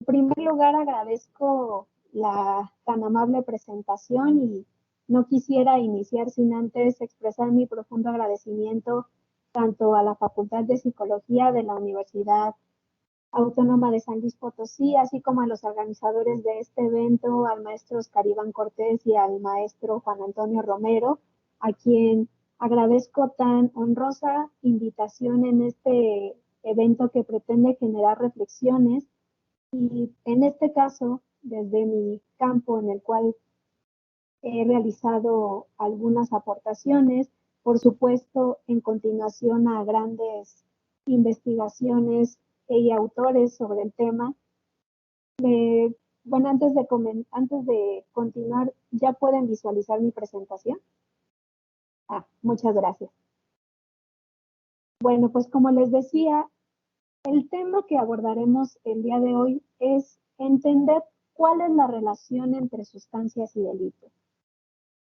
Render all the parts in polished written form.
En primer lugar, agradezco la tan amable presentación y no quisiera iniciar sin antes expresar mi profundo agradecimiento tanto a la Facultad de Psicología de la Universidad Autónoma de San Luis Potosí, así como a los organizadores de este evento, al maestro Oscar Iván Cortés y al maestro Juan Antonio Romero, a quien agradezco tan honrosa invitación en este evento que pretende generar reflexiones y en este caso, desde mi campo en el cual he realizado algunas aportaciones, por supuesto, en continuación a grandes investigaciones y autores sobre el tema. Bueno, antes de continuar, ¿ya pueden visualizar mi presentación? Muchas gracias. Bueno, pues como les decía, el tema que abordaremos el día de hoy es entender cuál es la relación entre sustancias y delito.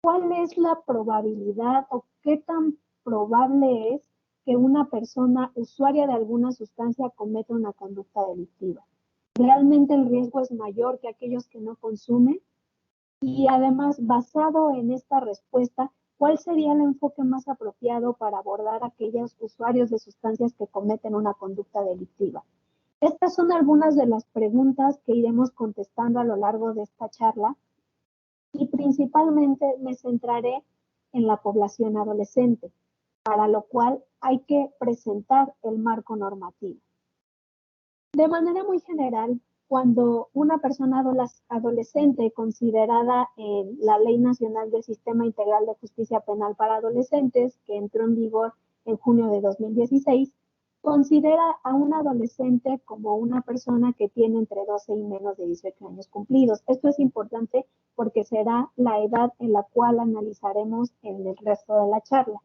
¿Cuál es la probabilidad o qué tan probable es que una persona usuaria de alguna sustancia cometa una conducta delictiva? ¿Realmente el riesgo es mayor que aquellos que no consumen? Y además, basado en esta respuesta, ¿cuál sería el enfoque más apropiado para abordar a aquellos usuarios de sustancias que cometen una conducta delictiva? Estas son algunas de las preguntas que iremos contestando a lo largo de esta charla y principalmente me centraré en la población adolescente, para lo cual hay que presentar el marco normativo. De manera muy general, cuando una persona adolescente considerada en la Ley Nacional del Sistema Integral de Justicia Penal para Adolescentes, que entró en vigor en junio de 2016, considera a un adolescente como una persona que tiene entre 12 y menos de 18 años cumplidos. Esto es importante porque será la edad en la cual analizaremos en el resto de la charla.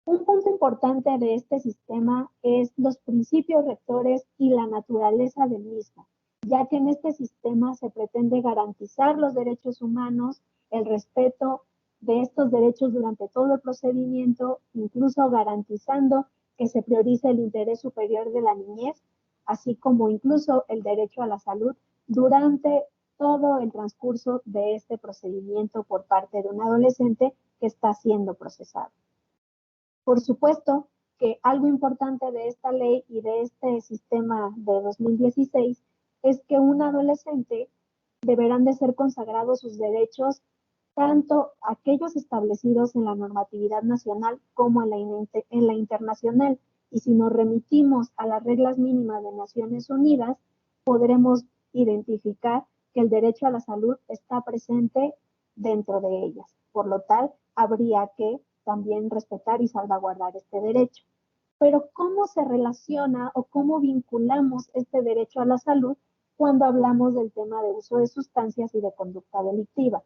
Un punto importante de este sistema es los principios rectores y la naturaleza del mismo, ya que en este sistema se pretende garantizar los derechos humanos, el respeto de estos derechos durante todo el procedimiento, incluso garantizando que se priorice el interés superior de la niñez, así como incluso el derecho a la salud durante todo el transcurso de este procedimiento por parte de un adolescente que está siendo procesado. Por supuesto que algo importante de esta ley y de este sistema de 2016 es que un adolescente deberán de ser consagrados sus derechos, tanto aquellos establecidos en la normatividad nacional como en la internacional. Y si nos remitimos a las reglas mínimas de Naciones Unidas, podremos identificar que el derecho a la salud está presente dentro de ellas. Por lo tal, habría que también respetar y salvaguardar este derecho. Pero ¿cómo se relaciona o cómo vinculamos este derecho a la salud cuando hablamos del tema de uso de sustancias y de conducta delictiva?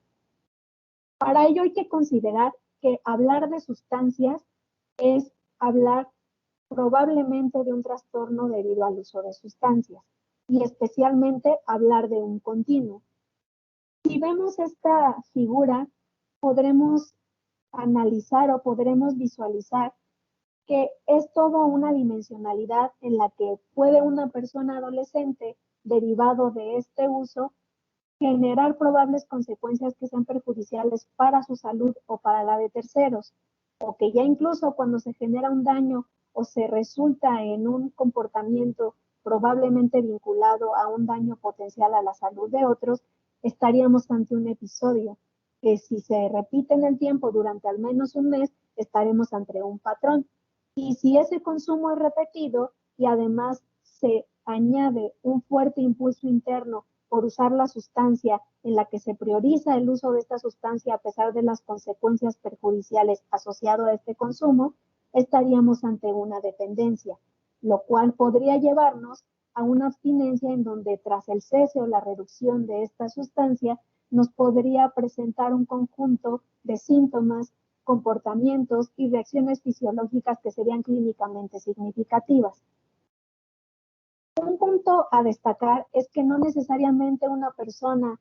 Para ello hay que considerar que hablar de sustancias es hablar probablemente de un trastorno debido al uso de sustancias y especialmente hablar de un continuo. Si vemos esta figura, podremos analizar o podremos visualizar que es toda una dimensionalidad en la que puede una persona adolescente, derivado de este uso, generar probables consecuencias que sean perjudiciales para su salud o para la de terceros, o que ya incluso cuando se genera un daño o se resulta en un comportamiento probablemente vinculado a un daño potencial a la salud de otros, estaríamos ante un episodio que si se repite en el tiempo durante al menos un mes, estaremos ante un patrón. Y si ese consumo es repetido y además se añade un fuerte impulso interno por usar la sustancia en la que se prioriza el uso de esta sustancia a pesar de las consecuencias perjudiciales asociadas a este consumo, estaríamos ante una dependencia, lo cual podría llevarnos a una abstinencia en donde tras el cese o la reducción de esta sustancia nos podría presentar un conjunto de síntomas, comportamientos y reacciones fisiológicas que serían clínicamente significativas. Un punto a destacar es que no necesariamente una persona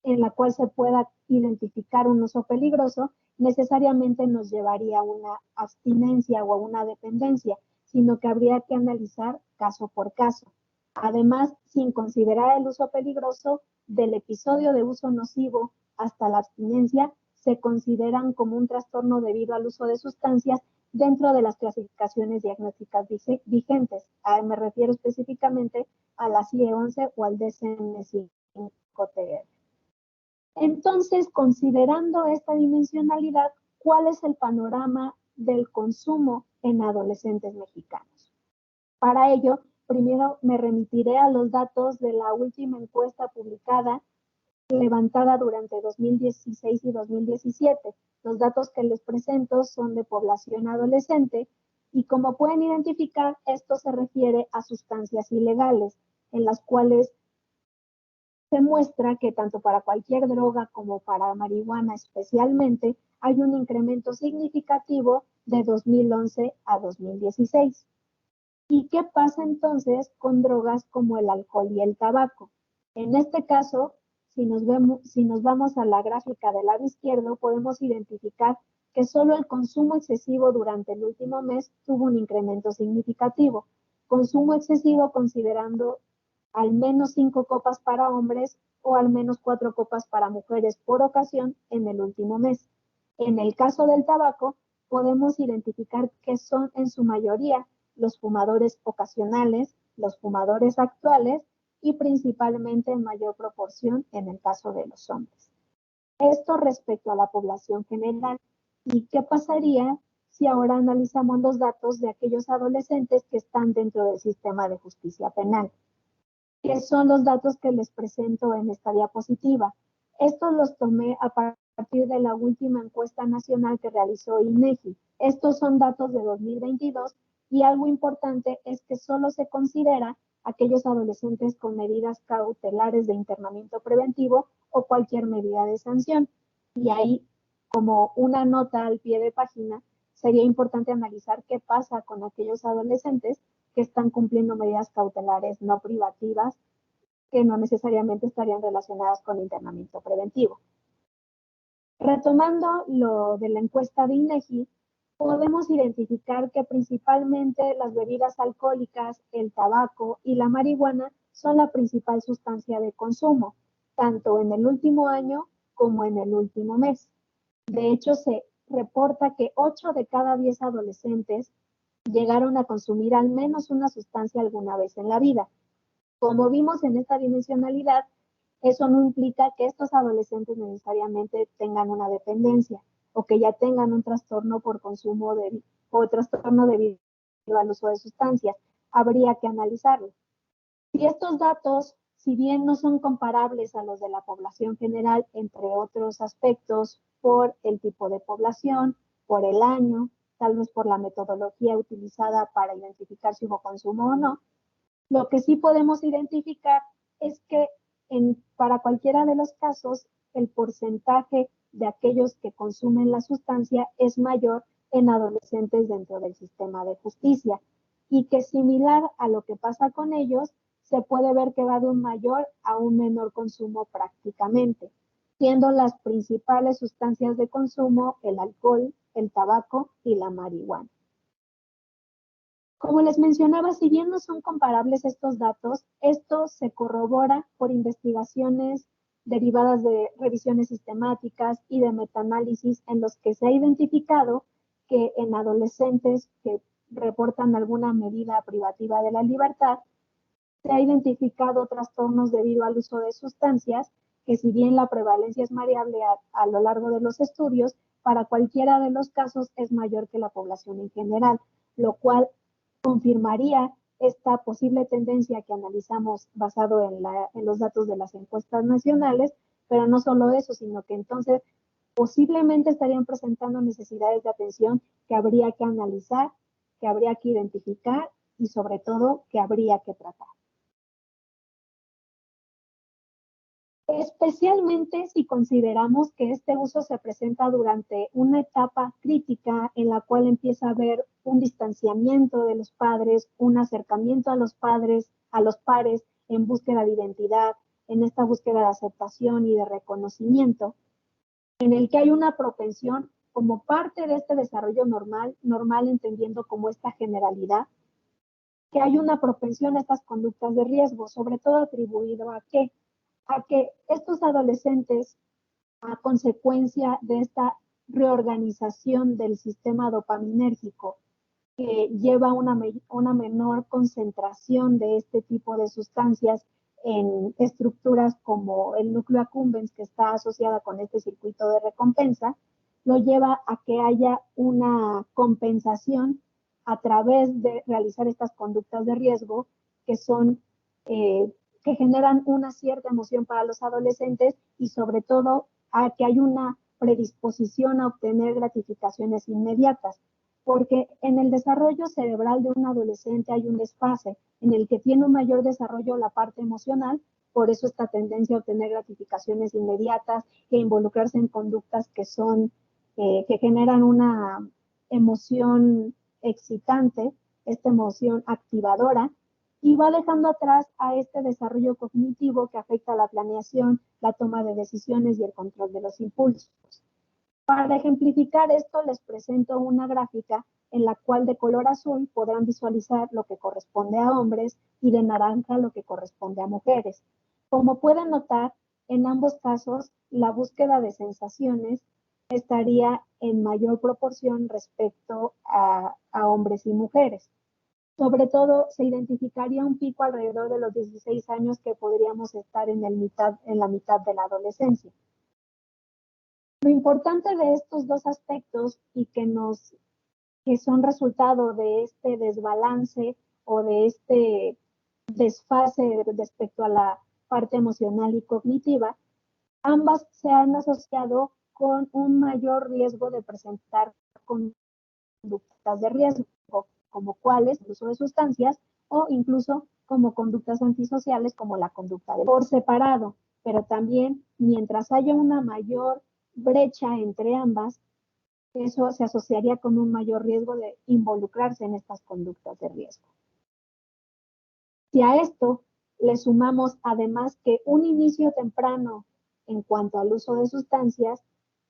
en la cual se pueda identificar un uso peligroso necesariamente nos llevaría a una abstinencia o a una dependencia, sino que habría que analizar caso por caso. Además, sin considerar el uso peligroso, del episodio de uso nocivo hasta la abstinencia, se consideran como un trastorno debido al uso de sustancias dentro de las clasificaciones diagnósticas vigentes. Me refiero específicamente a la CIE-11 o al DSM-5-TR. Entonces, considerando esta dimensionalidad, ¿cuál es el panorama del consumo en adolescentes mexicanos? Para ello, primero me remitiré a los datos de la última encuesta publicada, levantada durante 2016 y 2017. Los datos que les presento son de población adolescente y, como pueden identificar, esto se refiere a sustancias ilegales, en las cuales se muestra que tanto para cualquier droga como para marihuana especialmente, hay un incremento significativo de 2011 a 2016. ¿Y qué pasa entonces con drogas como el alcohol y el tabaco? En este caso, si nos vamos a la gráfica del lado izquierdo, podemos identificar que solo el consumo excesivo durante el último mes tuvo un incremento significativo. Consumo excesivo considerando al menos 5 copas para hombres o al menos 4 copas para mujeres por ocasión en el último mes. En el caso del tabaco, podemos identificar que son en su mayoría los fumadores ocasionales, los fumadores actuales y principalmente en mayor proporción en el caso de los hombres. Esto respecto a la población general. ¿Y qué pasaría si ahora analizamos los datos de aquellos adolescentes que están dentro del sistema de justicia penal? ¿Qué son los datos que les presento en esta diapositiva? Estos los tomé a partir de la última encuesta nacional que realizó INEGI. Estos son datos de 2022 y algo importante es que solo se considera aquellos adolescentes con medidas cautelares de internamiento preventivo o cualquier medida de sanción. Y ahí, como una nota al pie de página, sería importante analizar qué pasa con aquellos adolescentes que están cumpliendo medidas cautelares no privativas que no necesariamente estarían relacionadas con internamiento preventivo. Retomando lo de la encuesta de INEGI, podemos identificar que principalmente las bebidas alcohólicas, el tabaco y la marihuana son la principal sustancia de consumo, tanto en el último año como en el último mes. De hecho, se reporta que 8 de cada 10 adolescentes llegaron a consumir al menos una sustancia alguna vez en la vida. Como vimos en esta dimensionalidad, eso no implica que estos adolescentes necesariamente tengan una dependencia o que ya tengan un trastorno por consumo o trastorno debido al uso de sustancias. Habría que analizarlo. Si estos datos, si bien no son comparables a los de la población general, entre otros aspectos, por el tipo de población, por el año, tal vez por la metodología utilizada para identificar si hubo consumo o no, lo que sí podemos identificar es que para cualquiera de los casos, el porcentaje de aquellos que consumen la sustancia es mayor en adolescentes dentro del sistema de justicia y que, similar a lo que pasa con ellos, se puede ver que va de un mayor a un menor consumo prácticamente, siendo las principales sustancias de consumo el alcohol, el tabaco y la marihuana. Como les mencionaba, si bien no son comparables estos datos, esto se corrobora por investigaciones derivadas de revisiones sistemáticas y de metaanálisis en los que se ha identificado que en adolescentes que reportan alguna medida privativa de la libertad, se ha identificado trastornos debido al uso de sustancias que, si bien la prevalencia es variable a lo largo de los estudios, para cualquiera de los casos es mayor que la población en general, lo cual confirmaría esta posible tendencia que analizamos basado en los datos de las encuestas nacionales, pero no solo eso, sino que entonces posiblemente estarían presentando necesidades de atención que habría que analizar, que habría que identificar y sobre todo que habría que tratar. Especialmente si consideramos que este uso se presenta durante una etapa crítica en la cual empieza a haber un distanciamiento de los padres, un acercamiento a los padres, a los pares en búsqueda de identidad, en esta búsqueda de aceptación y de reconocimiento, en el que hay una propensión como parte de este desarrollo normal entendiendo como esta generalidad, que hay una propensión a estas conductas de riesgo, sobre todo atribuido a qué? A que estos adolescentes, a consecuencia de esta reorganización del sistema dopaminérgico, que lleva una menor concentración de este tipo de sustancias en estructuras como el núcleo accumbens, que está asociada con este circuito de recompensa, lo lleva a que haya una compensación a través de realizar estas conductas de riesgo que son que generan una cierta emoción para los adolescentes y sobre todo a que hay una predisposición a obtener gratificaciones inmediatas, porque en el desarrollo cerebral de un adolescente hay un desfase en el que tiene un mayor desarrollo la parte emocional, por eso esta tendencia a obtener gratificaciones inmediatas e involucrarse en conductas que generan una emoción excitante, esta emoción activadora, y va dejando atrás a este desarrollo cognitivo que afecta a la planeación, la toma de decisiones y el control de los impulsos. Para ejemplificar esto, les presento una gráfica en la cual de color azul podrán visualizar lo que corresponde a hombres y de naranja lo que corresponde a mujeres. Como pueden notar, en ambos casos, la búsqueda de sensaciones estaría en mayor proporción respecto a hombres y mujeres. Sobre todo, se identificaría un pico alrededor de los 16 años que podríamos estar en la mitad de la adolescencia. Lo importante de estos dos aspectos y que son resultado de este desbalance o de este desfase respecto a la parte emocional y cognitiva, ambas se han asociado con un mayor riesgo de presentar conductas de riesgo, como cuáles, el uso de sustancias o incluso como conductas antisociales como la conducta por separado, pero también mientras haya una mayor brecha entre ambas, eso se asociaría con un mayor riesgo de involucrarse en estas conductas de riesgo. Si a esto le sumamos además que un inicio temprano en cuanto al uso de sustancias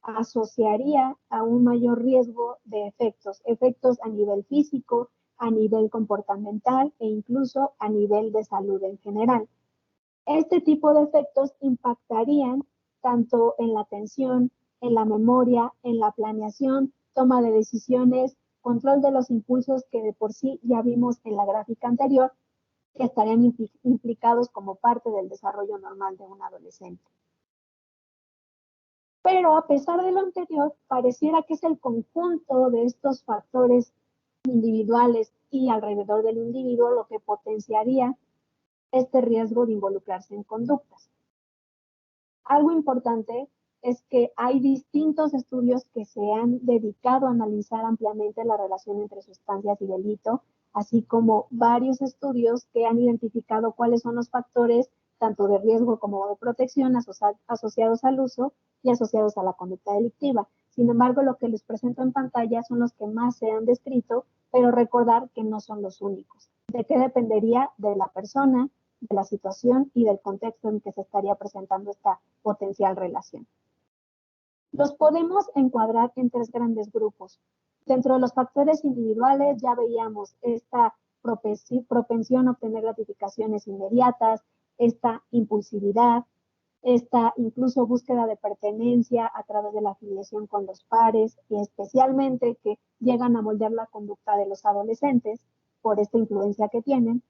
asociaría a un mayor riesgo de efectos a nivel físico, a nivel comportamental e incluso a nivel de salud en general. Este tipo de efectos impactarían tanto en la atención, en la memoria, en la planeación, toma de decisiones, control de los impulsos que de por sí ya vimos en la gráfica anterior, que estarían implicados como parte del desarrollo normal de un adolescente. Pero a pesar de lo anterior, pareciera que es el conjunto de estos factores individuales y alrededor del individuo lo que potenciaría este riesgo de involucrarse en conductas. Algo importante es que hay distintos estudios que se han dedicado a analizar ampliamente la relación entre sustancias y delito, así como varios estudios que han identificado cuáles son los factores tanto de riesgo como de protección asociados al uso y asociados a la conducta delictiva. Sin embargo, lo que les presento en pantalla son los que más se han descrito, pero recordar que no son los únicos. ¿De qué dependería? De la persona, de la situación y del contexto en que se estaría presentando esta potencial relación. Los podemos encuadrar en tres grandes grupos. Dentro de los factores individuales ya veíamos esta propensión a obtener gratificaciones inmediatas, esta impulsividad, esta incluso búsqueda de pertenencia a través de la afiliación con los pares y especialmente que llegan a moldear la conducta de los adolescentes por esta influencia que tienen.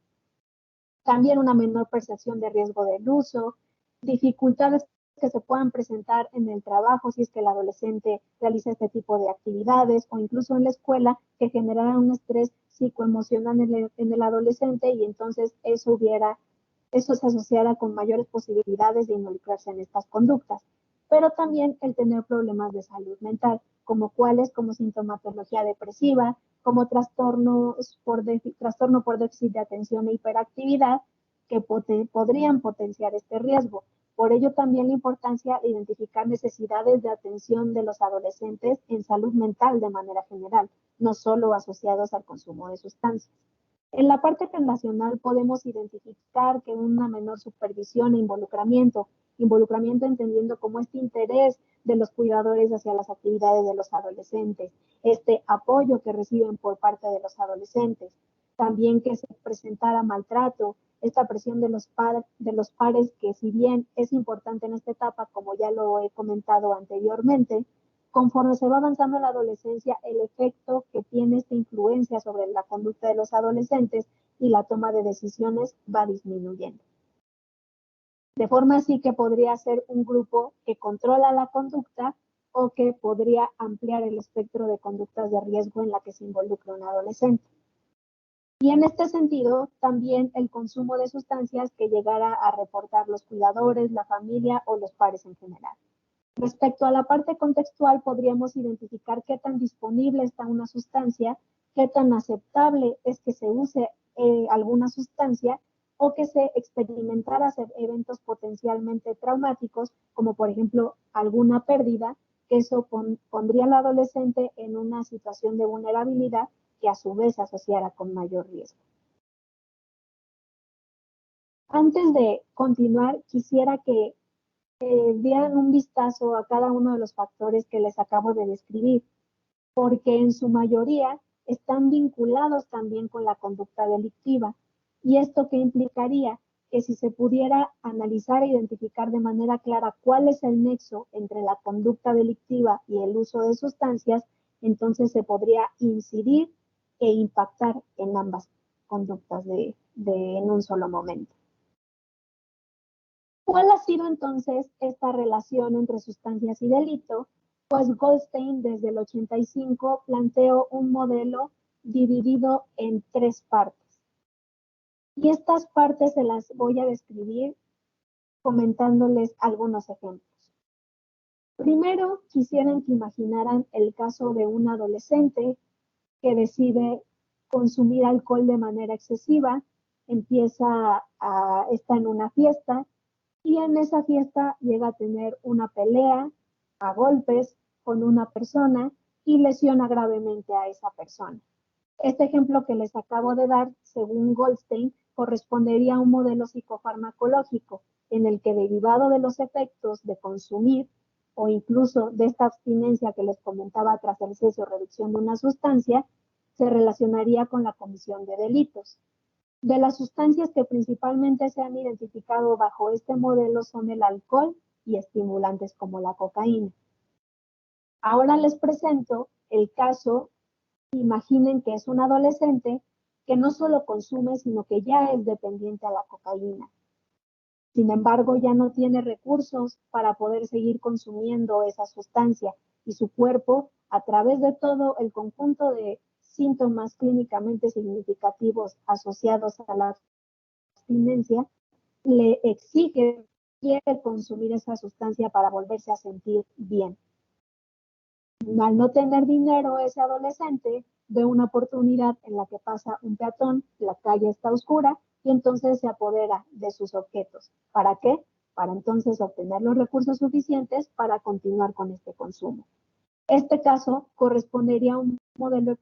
También una menor percepción de riesgo del uso, dificultades que se puedan presentar en el trabajo si es que el adolescente realiza este tipo de actividades o incluso en la escuela que generarán un estrés psicoemocional en el adolescente y entonces eso se asociara con mayores posibilidades de involucrarse en estas conductas. Pero también el tener problemas de salud mental, como cuáles, como sintomatología depresiva, como trastorno por déficit de atención e hiperactividad, que podrían potenciar este riesgo. Por ello también la importancia de identificar necesidades de atención de los adolescentes en salud mental de manera general, no solo asociados al consumo de sustancias. En la parte relacional podemos identificar que una menor supervisión e involucramiento entendiendo como este interés de los cuidadores hacia las actividades de los adolescentes, este apoyo que reciben por parte de los adolescentes, también que se presentara maltrato, esta presión de los pares que si bien es importante en esta etapa, como ya lo he comentado anteriormente, conforme se va avanzando en la adolescencia, el efecto que tiene esta influencia sobre la conducta de los adolescentes y la toma de decisiones va disminuyendo. De forma así que podría ser un grupo que controla la conducta o que podría ampliar el espectro de conductas de riesgo en la que se involucra un adolescente. Y en este sentido, también el consumo de sustancias que llegara a reportar los cuidadores, la familia o los pares en general. Respecto a la parte contextual, podríamos identificar qué tan disponible está una sustancia, qué tan aceptable es que se use alguna sustancia o que se experimentara eventos potencialmente traumáticos, como por ejemplo alguna pérdida, que eso pondría al adolescente en una situación de vulnerabilidad que a su vez se asociara con mayor riesgo. Antes de continuar, quisiera que dieran un vistazo a cada uno de los factores que les acabo de describir, porque en su mayoría están vinculados también con la conducta delictiva. ¿Y esto qué implicaría? Que si se pudiera analizar e identificar de manera clara cuál es el nexo entre la conducta delictiva y el uso de sustancias, entonces se podría incidir e impactar en ambas conductas en un solo momento. ¿Cuál ha sido entonces esta relación entre sustancias y delito? Pues Goldstein desde el 85 planteó un modelo dividido en 3 partes. Y estas partes se las voy a describir comentándoles algunos ejemplos. Primero, quisieran que imaginaran el caso de un adolescente que decide consumir alcohol de manera excesiva, está en una fiesta y en esa fiesta llega a tener una pelea a golpes con una persona y lesiona gravemente a esa persona. Este ejemplo que les acabo de dar, según Goldstein, correspondería a un modelo psicofarmacológico en el que, derivado de los efectos de consumir o incluso de esta abstinencia que les comentaba tras el cese o reducción de una sustancia, se relacionaría con la comisión de delitos. De las sustancias que principalmente se han identificado bajo este modelo son el alcohol y estimulantes como la cocaína. Ahora les presento el caso. Imaginen que es un adolescente que no solo consume, sino que ya es dependiente a la cocaína. Sin embargo, ya no tiene recursos para poder seguir consumiendo esa sustancia y su cuerpo, a través de todo el conjunto de síntomas clínicamente significativos asociados a la abstinencia, le exige, quiere consumir esa sustancia para volverse a sentir bien. Al no tener dinero, ese adolescente ve una oportunidad en la que pasa un peatón, la calle está oscura y entonces se apodera de sus objetos. ¿Para qué? Para entonces obtener los recursos suficientes para continuar con este consumo. Este caso correspondería a un modelo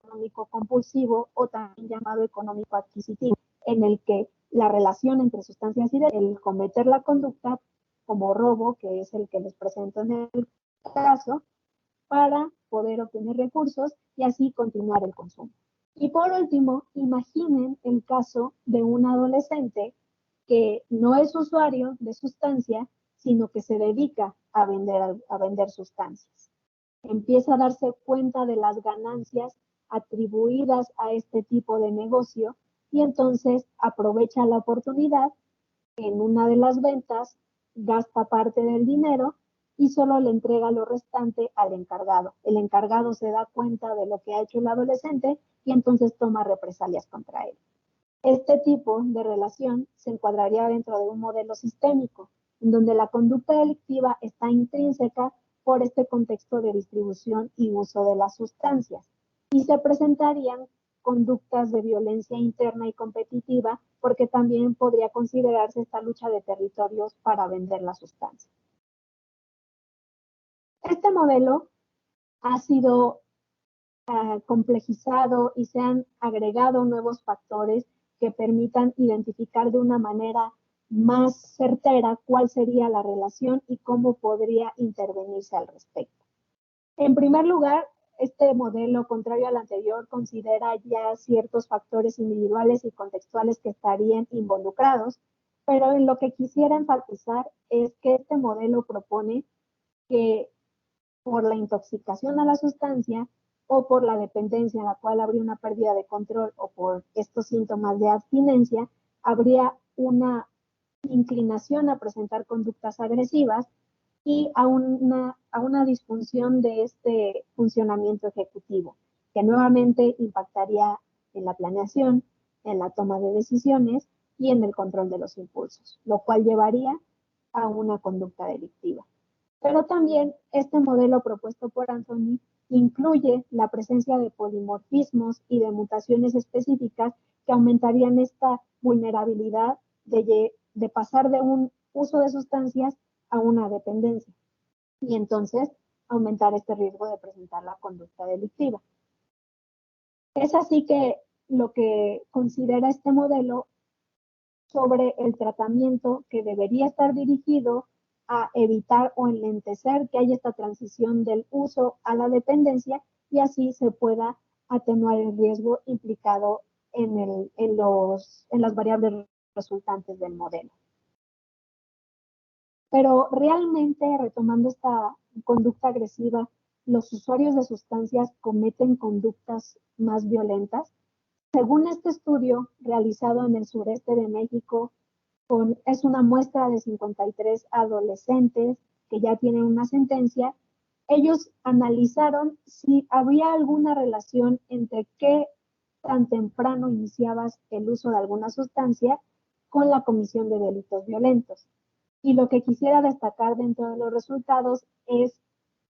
económico compulsivo o también llamado económico adquisitivo, en el que la relación entre sustancias y el cometer la conducta como robo, que es el que les presento en el caso, para poder obtener recursos y así continuar el consumo. Y por último, imaginen el caso de un adolescente que no es usuario de sustancia, sino que se dedica a vender sustancias. Empieza a darse cuenta de las ganancias atribuidas a este tipo de negocio y entonces aprovecha la oportunidad. En una de las ventas gasta parte del dinero y solo le entrega lo restante al encargado. El encargado se da cuenta de lo que ha hecho el adolescente y entonces toma represalias contra él. Este tipo de relación se encuadraría dentro de un modelo sistémico, en donde la conducta delictiva está intrínseca por este contexto de distribución y uso de las sustancias, y se presentarían conductas de violencia interna y competitiva, porque también podría considerarse esta lucha de territorios para vender la sustancia. Este modelo ha sido complejizado y se han agregado nuevos factores que permitan identificar de una manera más certera cuál sería la relación y cómo podría intervenirse al respecto. En primer lugar, este modelo, contrario al anterior, considera ya ciertos factores individuales y contextuales que estarían involucrados, pero en lo que quisiera enfatizar es que este modelo propone que por la intoxicación a la sustancia o por la dependencia en la cual habría una pérdida de control o por estos síntomas de abstinencia, habría una inclinación a presentar conductas agresivas y a una disfunción de este funcionamiento ejecutivo, que nuevamente impactaría en la planeación, en la toma de decisiones y en el control de los impulsos, lo cual llevaría a una conducta delictiva. Pero también este modelo propuesto por Anthony incluye la presencia de polimorfismos y de mutaciones específicas que aumentarían esta vulnerabilidad de pasar de un uso de sustancias a una dependencia y entonces aumentar este riesgo de presentar la conducta delictiva. Es así que lo que considera este modelo sobre el tratamiento que debería estar dirigido a evitar o enlentecer que haya esta transición del uso a la dependencia y así se pueda atenuar el riesgo implicado en las variables resultantes del modelo. Pero realmente, retomando esta conducta agresiva, los usuarios de sustancias cometen conductas más violentas. Según este estudio realizado en el sureste de México, es una muestra de 53 adolescentes que ya tienen una sentencia. Ellos analizaron si había alguna relación entre qué tan temprano iniciabas el uso de alguna sustancia con la comisión de delitos violentos. Y lo que quisiera destacar dentro de los resultados es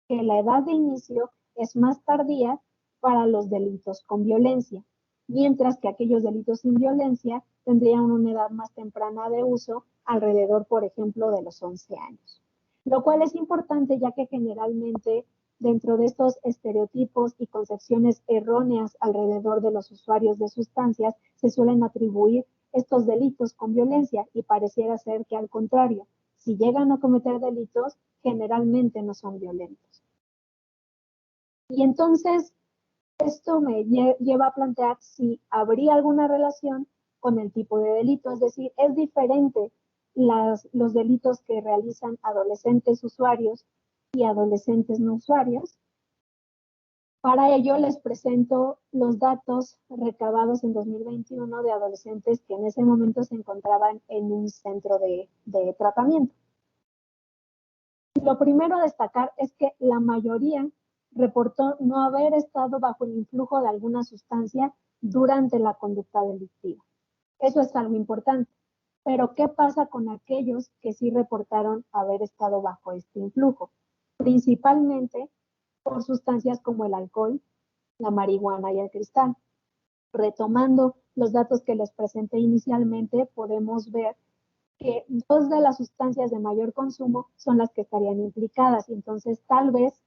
que la edad de inicio es más tardía para los delitos con violencia, mientras que aquellos delitos sin violencia tendrían una edad más temprana de uso, alrededor, por ejemplo, de los 11 años. Lo cual es importante ya que generalmente dentro de estos estereotipos y concepciones erróneas alrededor de los usuarios de sustancias se suelen atribuir estos delitos con violencia y pareciera ser que al contrario, si llegan a cometer delitos, generalmente no son violentos. Y entonces, esto me lleva a plantear si habría alguna relación con el tipo de delito, es decir, es diferente los delitos que realizan adolescentes usuarios y adolescentes no usuarios. Para ello les presento los datos recabados en 2021 de adolescentes que en ese momento se encontraban en un centro de tratamiento. Lo primero a destacar es que la mayoría reportó no haber estado bajo el influjo de alguna sustancia durante la conducta delictiva. Eso es algo importante. Pero, ¿qué pasa con aquellos que sí reportaron haber estado bajo este influjo? Principalmente por sustancias como el alcohol, la marihuana y el cristal. Retomando los datos que les presenté inicialmente, podemos ver que dos de las sustancias de mayor consumo son las que estarían implicadas. Y entonces, tal vez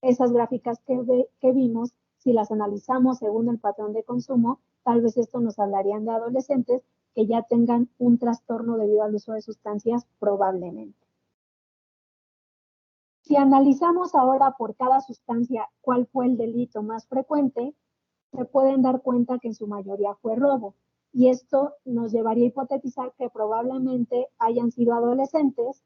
esas gráficas que vimos, si las analizamos según el patrón de consumo, tal vez esto nos hablarían de adolescentes que ya tengan un trastorno debido al uso de sustancias, probablemente. Si analizamos ahora por cada sustancia cuál fue el delito más frecuente, se pueden dar cuenta que en su mayoría fue robo. Y esto nos llevaría a hipotetizar que probablemente hayan sido adolescentes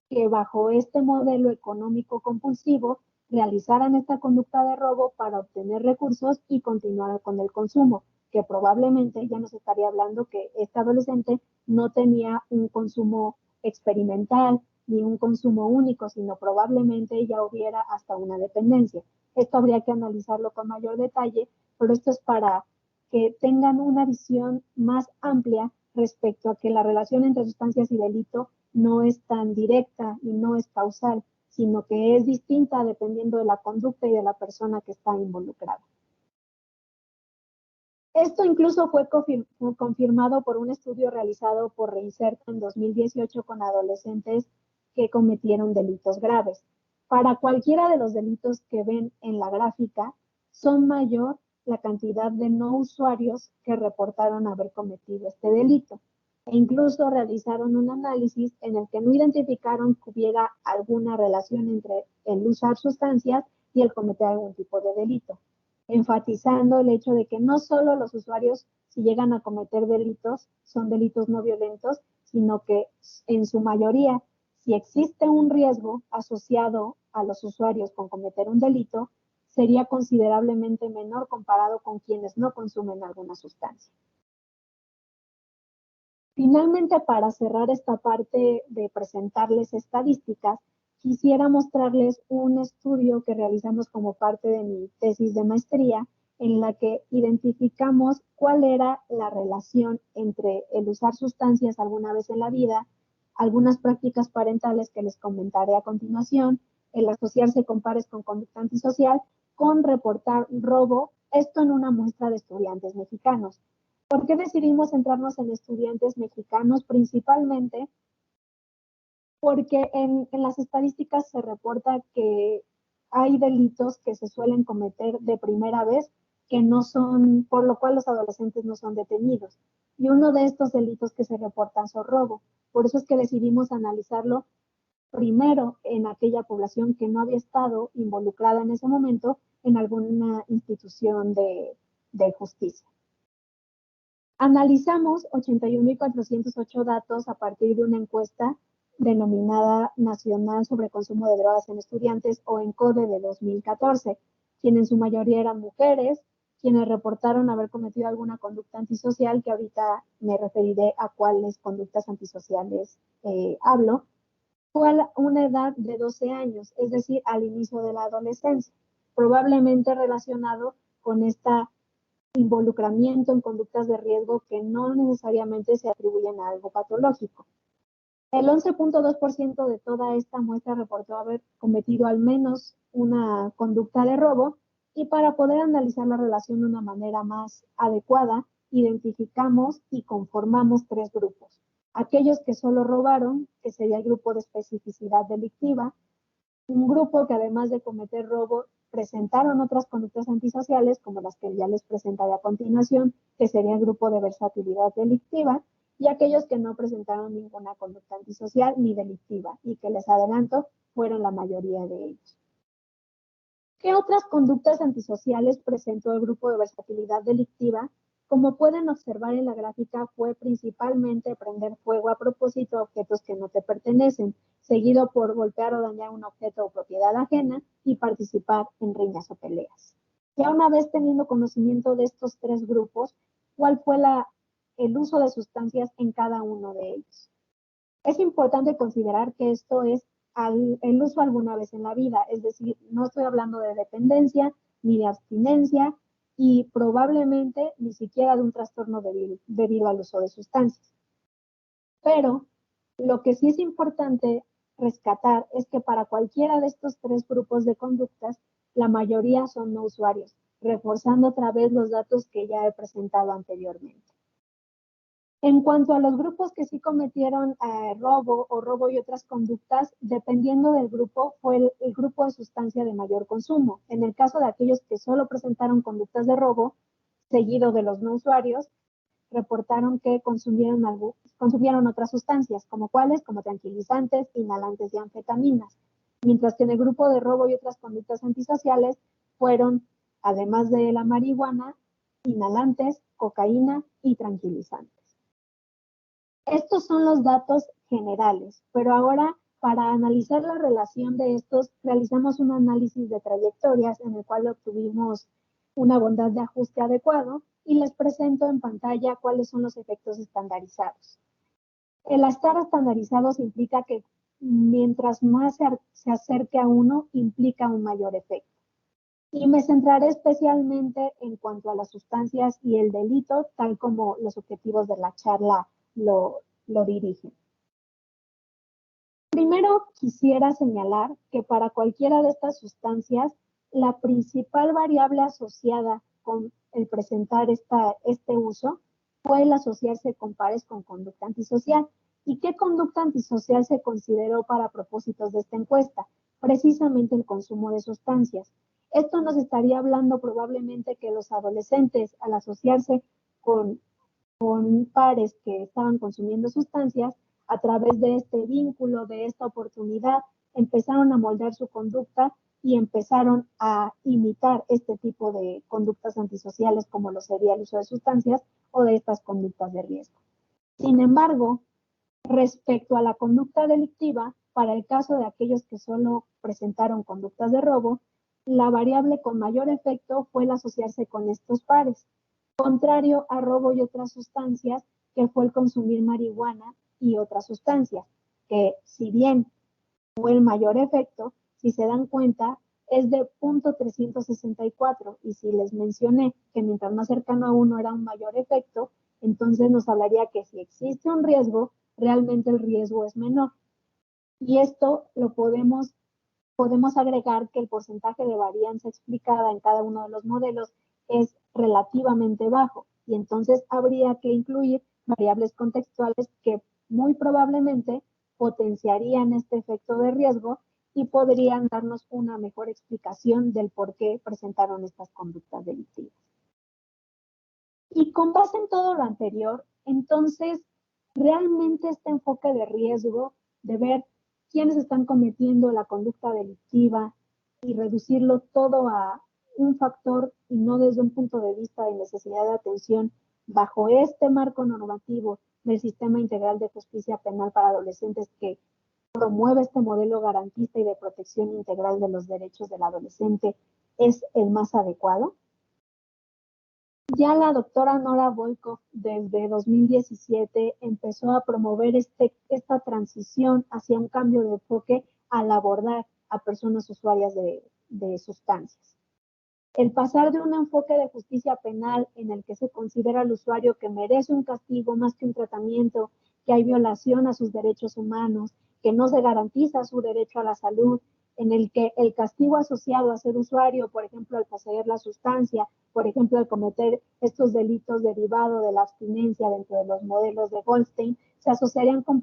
que bajo este modelo económico compulsivo realizaran esta conducta de robo para obtener recursos y continuar con el consumo, que probablemente ya nos estaría hablando que este adolescente no tenía un consumo experimental ni un consumo único, sino probablemente ya hubiera hasta una dependencia. Esto habría que analizarlo con mayor detalle, pero esto es para que tengan una visión más amplia respecto a que la relación entre sustancias y delito no es tan directa y no es causal, sino que es distinta dependiendo de la conducta y de la persona que está involucrada. Esto incluso fue confirmado por un estudio realizado por Reinserta en 2018 con adolescentes que cometieron delitos graves. Para cualquiera de los delitos que ven en la gráfica, son mayor la cantidad de no usuarios que reportaron haber cometido este delito. E incluso realizaron un análisis en el que no identificaron que hubiera alguna relación entre el usar sustancias y el cometer algún tipo de delito, enfatizando el hecho de que no solo los usuarios, si llegan a cometer delitos, son delitos no violentos, sino que en su mayoría, si existe un riesgo asociado a los usuarios con cometer un delito, sería considerablemente menor comparado con quienes no consumen alguna sustancia. Finalmente, para cerrar esta parte de presentarles estadísticas, quisiera mostrarles un estudio que realizamos como parte de mi tesis de maestría, en la que identificamos cuál era la relación entre el usar sustancias alguna vez en la vida, algunas prácticas parentales que les comentaré a continuación, el asociarse con pares con conducta antisocial, con reportar robo, esto en una muestra de estudiantes mexicanos. ¿Por qué decidimos centrarnos en estudiantes mexicanos? Principalmente porque en las estadísticas se reporta que hay delitos que se suelen cometer de primera vez, que no son, por lo cual los adolescentes no son detenidos. Y uno de estos delitos que se reportan son robo. Por eso es que decidimos analizarlo primero en aquella población que no había estado involucrada en ese momento en alguna institución de justicia. Analizamos 81.408 datos a partir de una encuesta denominada Nacional sobre Consumo de Drogas en Estudiantes o ENCODE de 2014, quienes en su mayoría eran mujeres, quienes reportaron haber cometido alguna conducta antisocial, que ahorita me referiré a cuáles conductas antisociales hablo, fue a una edad de 12 años, es decir, al inicio de la adolescencia, probablemente relacionado con esta involucramiento en conductas de riesgo que no necesariamente se atribuyen a algo patológico. El 11.2% de toda esta muestra reportó haber cometido al menos una conducta de robo, y para poder analizar la relación de una manera más adecuada, identificamos y conformamos tres grupos. Aquellos que solo robaron, que sería el grupo de especificidad delictiva, un grupo que además de cometer robo presentaron otras conductas antisociales, como las que ya les presentaré a continuación, que sería el grupo de versatilidad delictiva, y aquellos que no presentaron ninguna conducta antisocial ni delictiva, y que les adelanto, fueron la mayoría de ellos. ¿Qué otras conductas antisociales presentó el grupo de versatilidad delictiva? Como pueden observar en la gráfica, fue principalmente prender fuego a propósito a objetos que no te pertenecen, seguido por golpear o dañar un objeto o propiedad ajena y participar en riñas o peleas. Ya una vez teniendo conocimiento de estos tres grupos, ¿cuál fue el uso de sustancias en cada uno de ellos? Es importante considerar que esto es el uso alguna vez en la vida, es decir, no estoy hablando de dependencia ni de abstinencia y probablemente ni siquiera de un trastorno debido al uso de sustancias. Pero lo que sí es importante rescatar es que para cualquiera de estos tres grupos de conductas, la mayoría son no usuarios, reforzando otra vez los datos que ya he presentado anteriormente. En cuanto a los grupos que sí cometieron robo y otras conductas, dependiendo del grupo, fue el grupo de sustancia de mayor consumo. En el caso de aquellos que solo presentaron conductas de robo, seguido de los no usuarios, reportaron que consumieron otras sustancias, como cuáles, como tranquilizantes, inhalantes y anfetaminas. Mientras que en el grupo de robo y otras conductas antisociales fueron, además de la marihuana, inhalantes, cocaína y tranquilizantes. Estos son los datos generales, pero ahora para analizar la relación de estos, realizamos un análisis de trayectorias en el cual obtuvimos una bondad de ajuste adecuado y les presento en pantalla cuáles son los efectos estandarizados. El estar estandarizados implica que mientras más se acerque a uno, implica un mayor efecto. Y me centraré especialmente en cuanto a las sustancias y el delito, tal como los objetivos de la charla lo dirigen. Primero quisiera señalar que para cualquiera de estas sustancias, la principal variable asociada con el presentar este uso fue el asociarse con pares con conducta antisocial. ¿Y qué conducta antisocial se consideró para propósitos de esta encuesta? Precisamente el consumo de sustancias. Esto nos estaría hablando probablemente que los adolescentes, al asociarse con pares que estaban consumiendo sustancias, a través de este vínculo, de esta oportunidad, empezaron a moldear su conducta y empezaron a imitar este tipo de conductas antisociales como lo sería el uso de sustancias o de estas conductas de riesgo. Sin embargo, respecto a la conducta delictiva, para el caso de aquellos que solo presentaron conductas de robo, la variable con mayor efecto fue el asociarse con estos pares, contrario a robo y otras sustancias, que fue el consumir marihuana y otras sustancias, que si bien fue el mayor efecto, si se dan cuenta, es de 0.364, y si les mencioné que mientras más cercano a 1 era un mayor efecto, entonces nos hablaría que si existe un riesgo, realmente el riesgo es menor. Y esto lo podemos agregar que el porcentaje de varianza explicada en cada uno de los modelos es relativamente bajo, y entonces habría que incluir variables contextuales que muy probablemente potenciarían este efecto de riesgo y podrían darnos una mejor explicación del por qué presentaron estas conductas delictivas. Y con base en todo lo anterior, entonces, realmente este enfoque de riesgo, de ver quiénes están cometiendo la conducta delictiva y reducirlo todo a un factor y no desde un punto de vista de necesidad de atención bajo este marco normativo del Sistema Integral de Justicia Penal para Adolescentes, que promueve este modelo garantista y de protección integral de los derechos del adolescente, es el más adecuado. Ya la doctora Nora Volkow desde 2017 empezó a promover esta transición hacia un cambio de enfoque al abordar a personas usuarias de sustancias. El pasar de un enfoque de justicia penal en el que se considera al usuario que merece un castigo más que un tratamiento, que hay violación a sus derechos humanos, que no se garantiza su derecho a la salud, en el que el castigo asociado a ser usuario, por ejemplo, al poseer la sustancia, por ejemplo, al cometer estos delitos derivados de la abstinencia dentro de los modelos de Goldstein, se asociarían con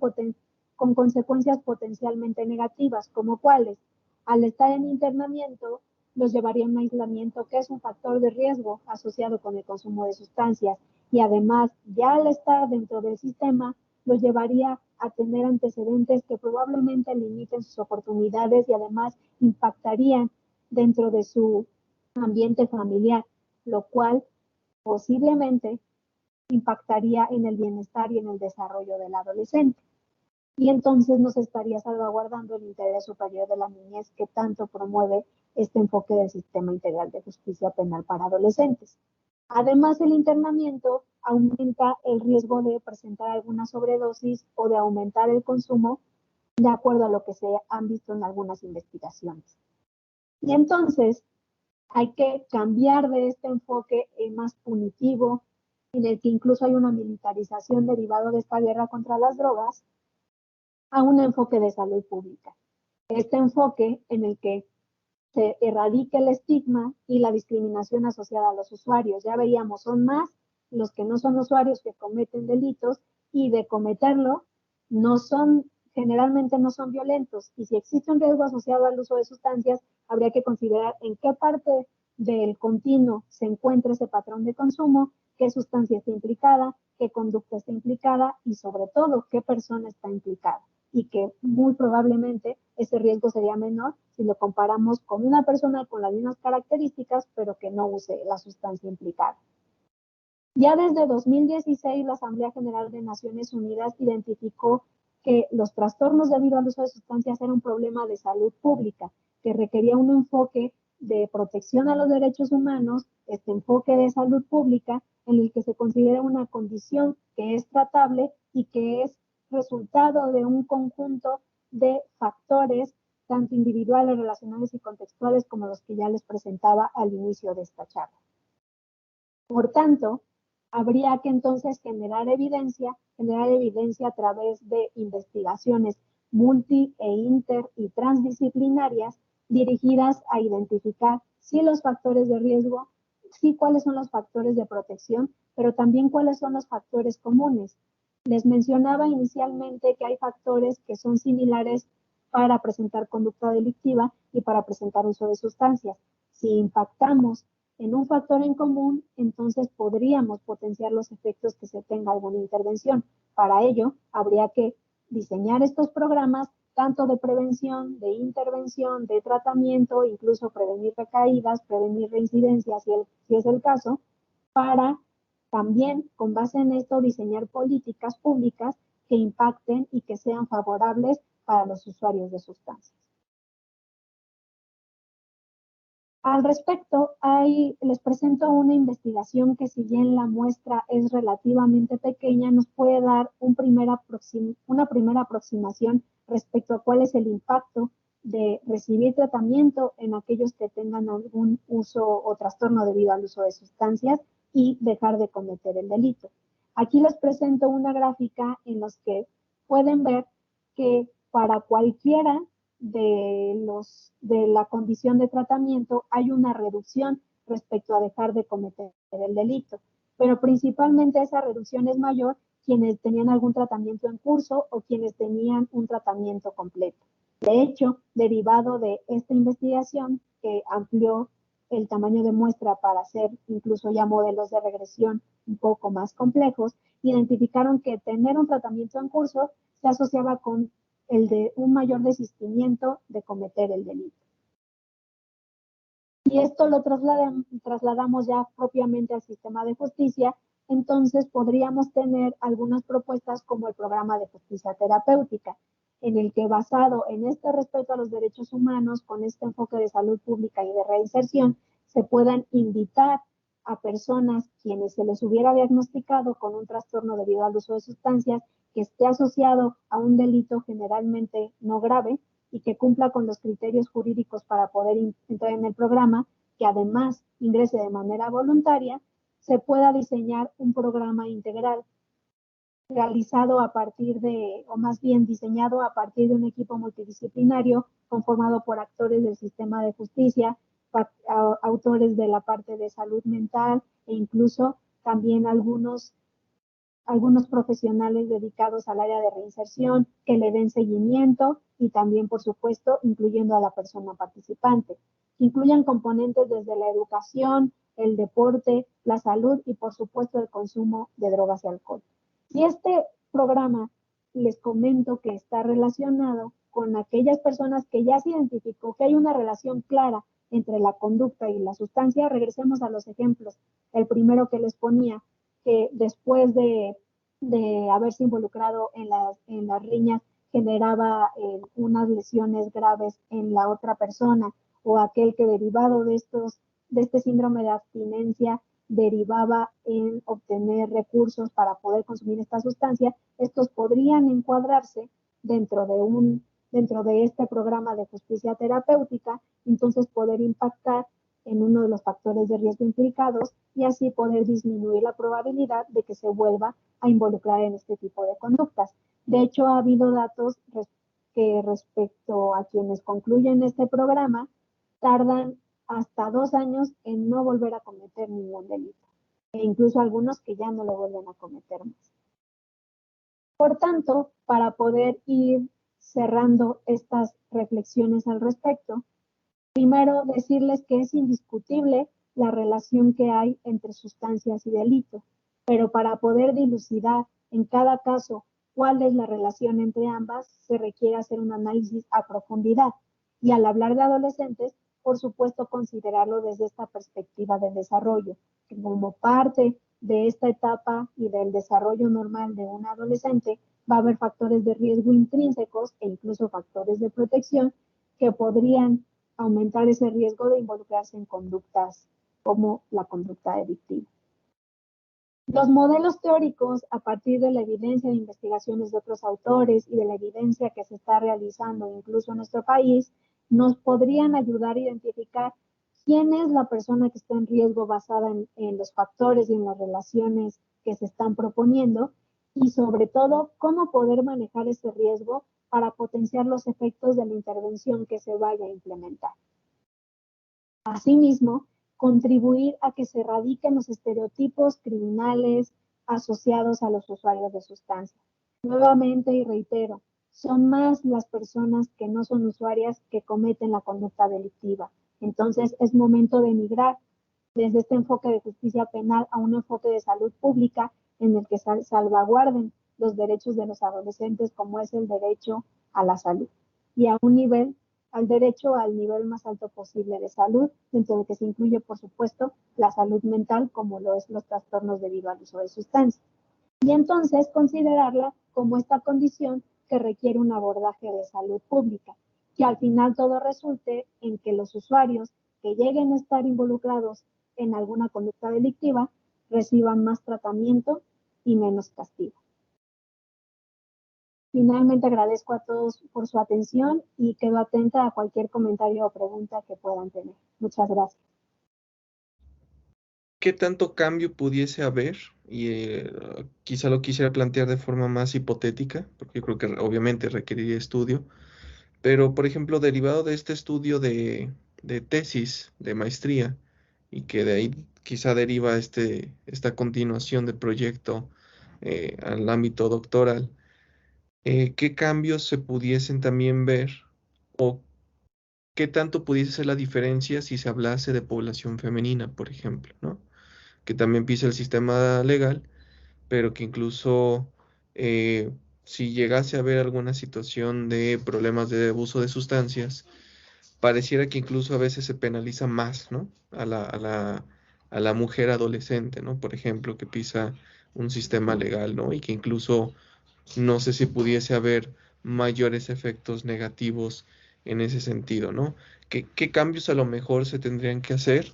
consecuencias potencialmente negativas, como cuáles, al estar en internamiento, los llevaría a un aislamiento, que es un factor de riesgo asociado con el consumo de sustancias, y además, ya al estar dentro del sistema, los llevaría a tener antecedentes que probablemente limiten sus oportunidades y además impactarían dentro de su ambiente familiar, lo cual posiblemente impactaría en el bienestar y en el desarrollo del adolescente. Y entonces nos estaría salvaguardando el interés superior de la niñez, que tanto promueve este enfoque del Sistema Integral de Justicia Penal para Adolescentes. Además, el internamiento aumenta el riesgo de presentar alguna sobredosis o de aumentar el consumo, de acuerdo a lo que se han visto en algunas investigaciones. Y entonces hay que cambiar de este enfoque más punitivo, en el que incluso hay una militarización derivada de esta guerra contra las drogas, a un enfoque de salud pública. Este enfoque en el que se erradique el estigma y la discriminación asociada a los usuarios. Ya veíamos, son más los que no son usuarios que cometen delitos, y de cometerlo generalmente no son violentos, y si existe un riesgo asociado al uso de sustancias, habría que considerar en qué parte del continuo se encuentra ese patrón de consumo, qué sustancia está implicada, qué conducta está implicada y sobre todo qué persona está implicada, y que muy probablemente ese riesgo sería menor si lo comparamos con una persona con las mismas características, pero que no use la sustancia implicada. Ya desde 2016, la Asamblea General de Naciones Unidas identificó que los trastornos debido al uso de sustancias eran un problema de salud pública, que requería un enfoque de protección a los derechos humanos, este enfoque de salud pública, en el que se considera una condición que es tratable y que es resultado de un conjunto de factores, tanto individuales, relacionales y contextuales, como los que ya les presentaba al inicio de esta charla. Por tanto, habría que entonces generar evidencia a través de investigaciones multi e inter y transdisciplinarias dirigidas a identificar si los factores de riesgo, sí cuáles son los factores de protección, pero también cuáles son los factores comunes. Les mencionaba inicialmente que hay factores que son similares para presentar conducta delictiva y para presentar uso de sustancias. Si impactamos en un factor en común, entonces podríamos potenciar los efectos que se tenga alguna intervención. Para ello, habría que diseñar estos programas tanto de prevención, de intervención, de tratamiento, incluso prevenir recaídas, prevenir reincidencias si es el caso, para también, con base en esto, diseñar políticas públicas que impacten y que sean favorables para los usuarios de sustancias. Al respecto, les presento una investigación que, si bien la muestra es relativamente pequeña, nos puede dar una primera aproximación respecto a cuál es el impacto de recibir tratamiento en aquellos que tengan algún uso o trastorno debido al uso de sustancias y dejar de cometer el delito. Aquí les presento una gráfica en la que pueden ver que para cualquiera de la condición de tratamiento hay una reducción respecto a dejar de cometer el delito, pero principalmente esa reducción es mayor quienes tenían algún tratamiento en curso o quienes tenían un tratamiento completo. De hecho, derivado de esta investigación que amplió el tamaño de muestra para hacer incluso ya modelos de regresión un poco más complejos, identificaron que tener un tratamiento en curso se asociaba con el de un mayor desistimiento de cometer el delito. Y esto lo trasladamos ya propiamente al sistema de justicia, entonces podríamos tener algunas propuestas como el programa de justicia terapéutica, en el que, basado en este respeto a los derechos humanos, con este enfoque de salud pública y de reinserción, se puedan invitar a personas quienes se les hubiera diagnosticado con un trastorno debido al uso de sustancias que esté asociado a un delito generalmente no grave y que cumpla con los criterios jurídicos para poder entrar en el programa, que además ingrese de manera voluntaria, se pueda diseñar un programa integral realizado a partir de, o más bien diseñado a partir de un equipo multidisciplinario conformado por actores del sistema de justicia, autores de la parte de salud mental e incluso también algunos profesionales dedicados al área de reinserción que le den seguimiento y también, por supuesto, incluyendo a la persona participante. Incluyan componentes desde la educación, el deporte, la salud y, por supuesto, el consumo de drogas y alcohol. Y este programa, les comento que está relacionado con aquellas personas que ya se identificó que hay una relación clara entre la conducta y la sustancia. Regresemos a los ejemplos. El primero que les ponía, que después de haberse involucrado en las riñas generaba unas lesiones graves en la otra persona, o aquel que, derivado de este síndrome de abstinencia, derivaba en obtener recursos para poder consumir esta sustancia. Estos podrían encuadrarse dentro de este programa de justicia terapéutica, entonces poder impactar en uno de los factores de riesgo implicados y así poder disminuir la probabilidad de que se vuelva a involucrar en este tipo de conductas. De hecho, ha habido datos que, respecto a quienes concluyen este programa, tardan hasta 2 años en no volver a cometer ningún delito, e incluso algunos que ya no lo vuelven a cometer más. Por tanto, para poder ir cerrando estas reflexiones al respecto, primero decirles que es indiscutible la relación que hay entre sustancias y delito, pero para poder dilucidar en cada caso cuál es la relación entre ambas, se requiere hacer un análisis a profundidad. Y al hablar de adolescentes, por supuesto, considerarlo desde esta perspectiva de desarrollo, que como parte de esta etapa y del desarrollo normal de un adolescente, va a haber factores de riesgo intrínsecos e incluso factores de protección que podrían aumentar ese riesgo de involucrarse en conductas como la conducta delictiva. Los modelos teóricos, a partir de la evidencia de investigaciones de otros autores y de la evidencia que se está realizando incluso en nuestro país, nos podrían ayudar a identificar quién es la persona que está en riesgo basada en los factores y en las relaciones que se están proponiendo, y sobre todo cómo poder manejar ese riesgo para potenciar los efectos de la intervención que se vaya a implementar. Asimismo, contribuir a que se erradiquen los estereotipos criminales asociados a los usuarios de sustancias. Nuevamente, y reitero, son más las personas que no son usuarias que cometen la conducta delictiva. Entonces, es momento de migrar desde este enfoque de justicia penal a un enfoque de salud pública en el que salvaguarden los derechos de los adolescentes, como es el derecho a la salud. y a un nivel, al derecho al nivel más alto posible de salud, dentro de que se incluye, por supuesto, la salud mental, como lo es los trastornos debido al uso de sustancias. Y entonces considerarla como esta condición que requiere un abordaje de salud pública, que al final todo resulte en que los usuarios que lleguen a estar involucrados en alguna conducta delictiva reciban más tratamiento y menos castigo. Finalmente agradezco a todos por su atención y quedo atenta a cualquier comentario o pregunta que puedan tener. Muchas gracias. ¿Qué tanto cambio pudiese haber? Y quizá lo quisiera plantear de forma más hipotética, porque yo creo que obviamente requeriría estudio. Pero, por ejemplo, derivado de este estudio de tesis, de maestría, y que de ahí quizá deriva esta continuación del proyecto al ámbito doctoral, ¿qué cambios se pudiesen también ver o qué tanto pudiese ser la diferencia si se hablase de población femenina, por ejemplo, ¿no? Que también pisa el sistema legal, pero que incluso eh, si llegase a haber alguna situación de problemas de abuso de sustancias, pareciera que incluso a veces se penaliza más, ¿no? A la mujer adolescente, ¿no? Por ejemplo, que pisa un sistema legal, ¿no? Y que incluso no sé si pudiese haber mayores efectos negativos en ese sentido, ¿no? ¿Qué cambios a lo mejor se tendrían que hacer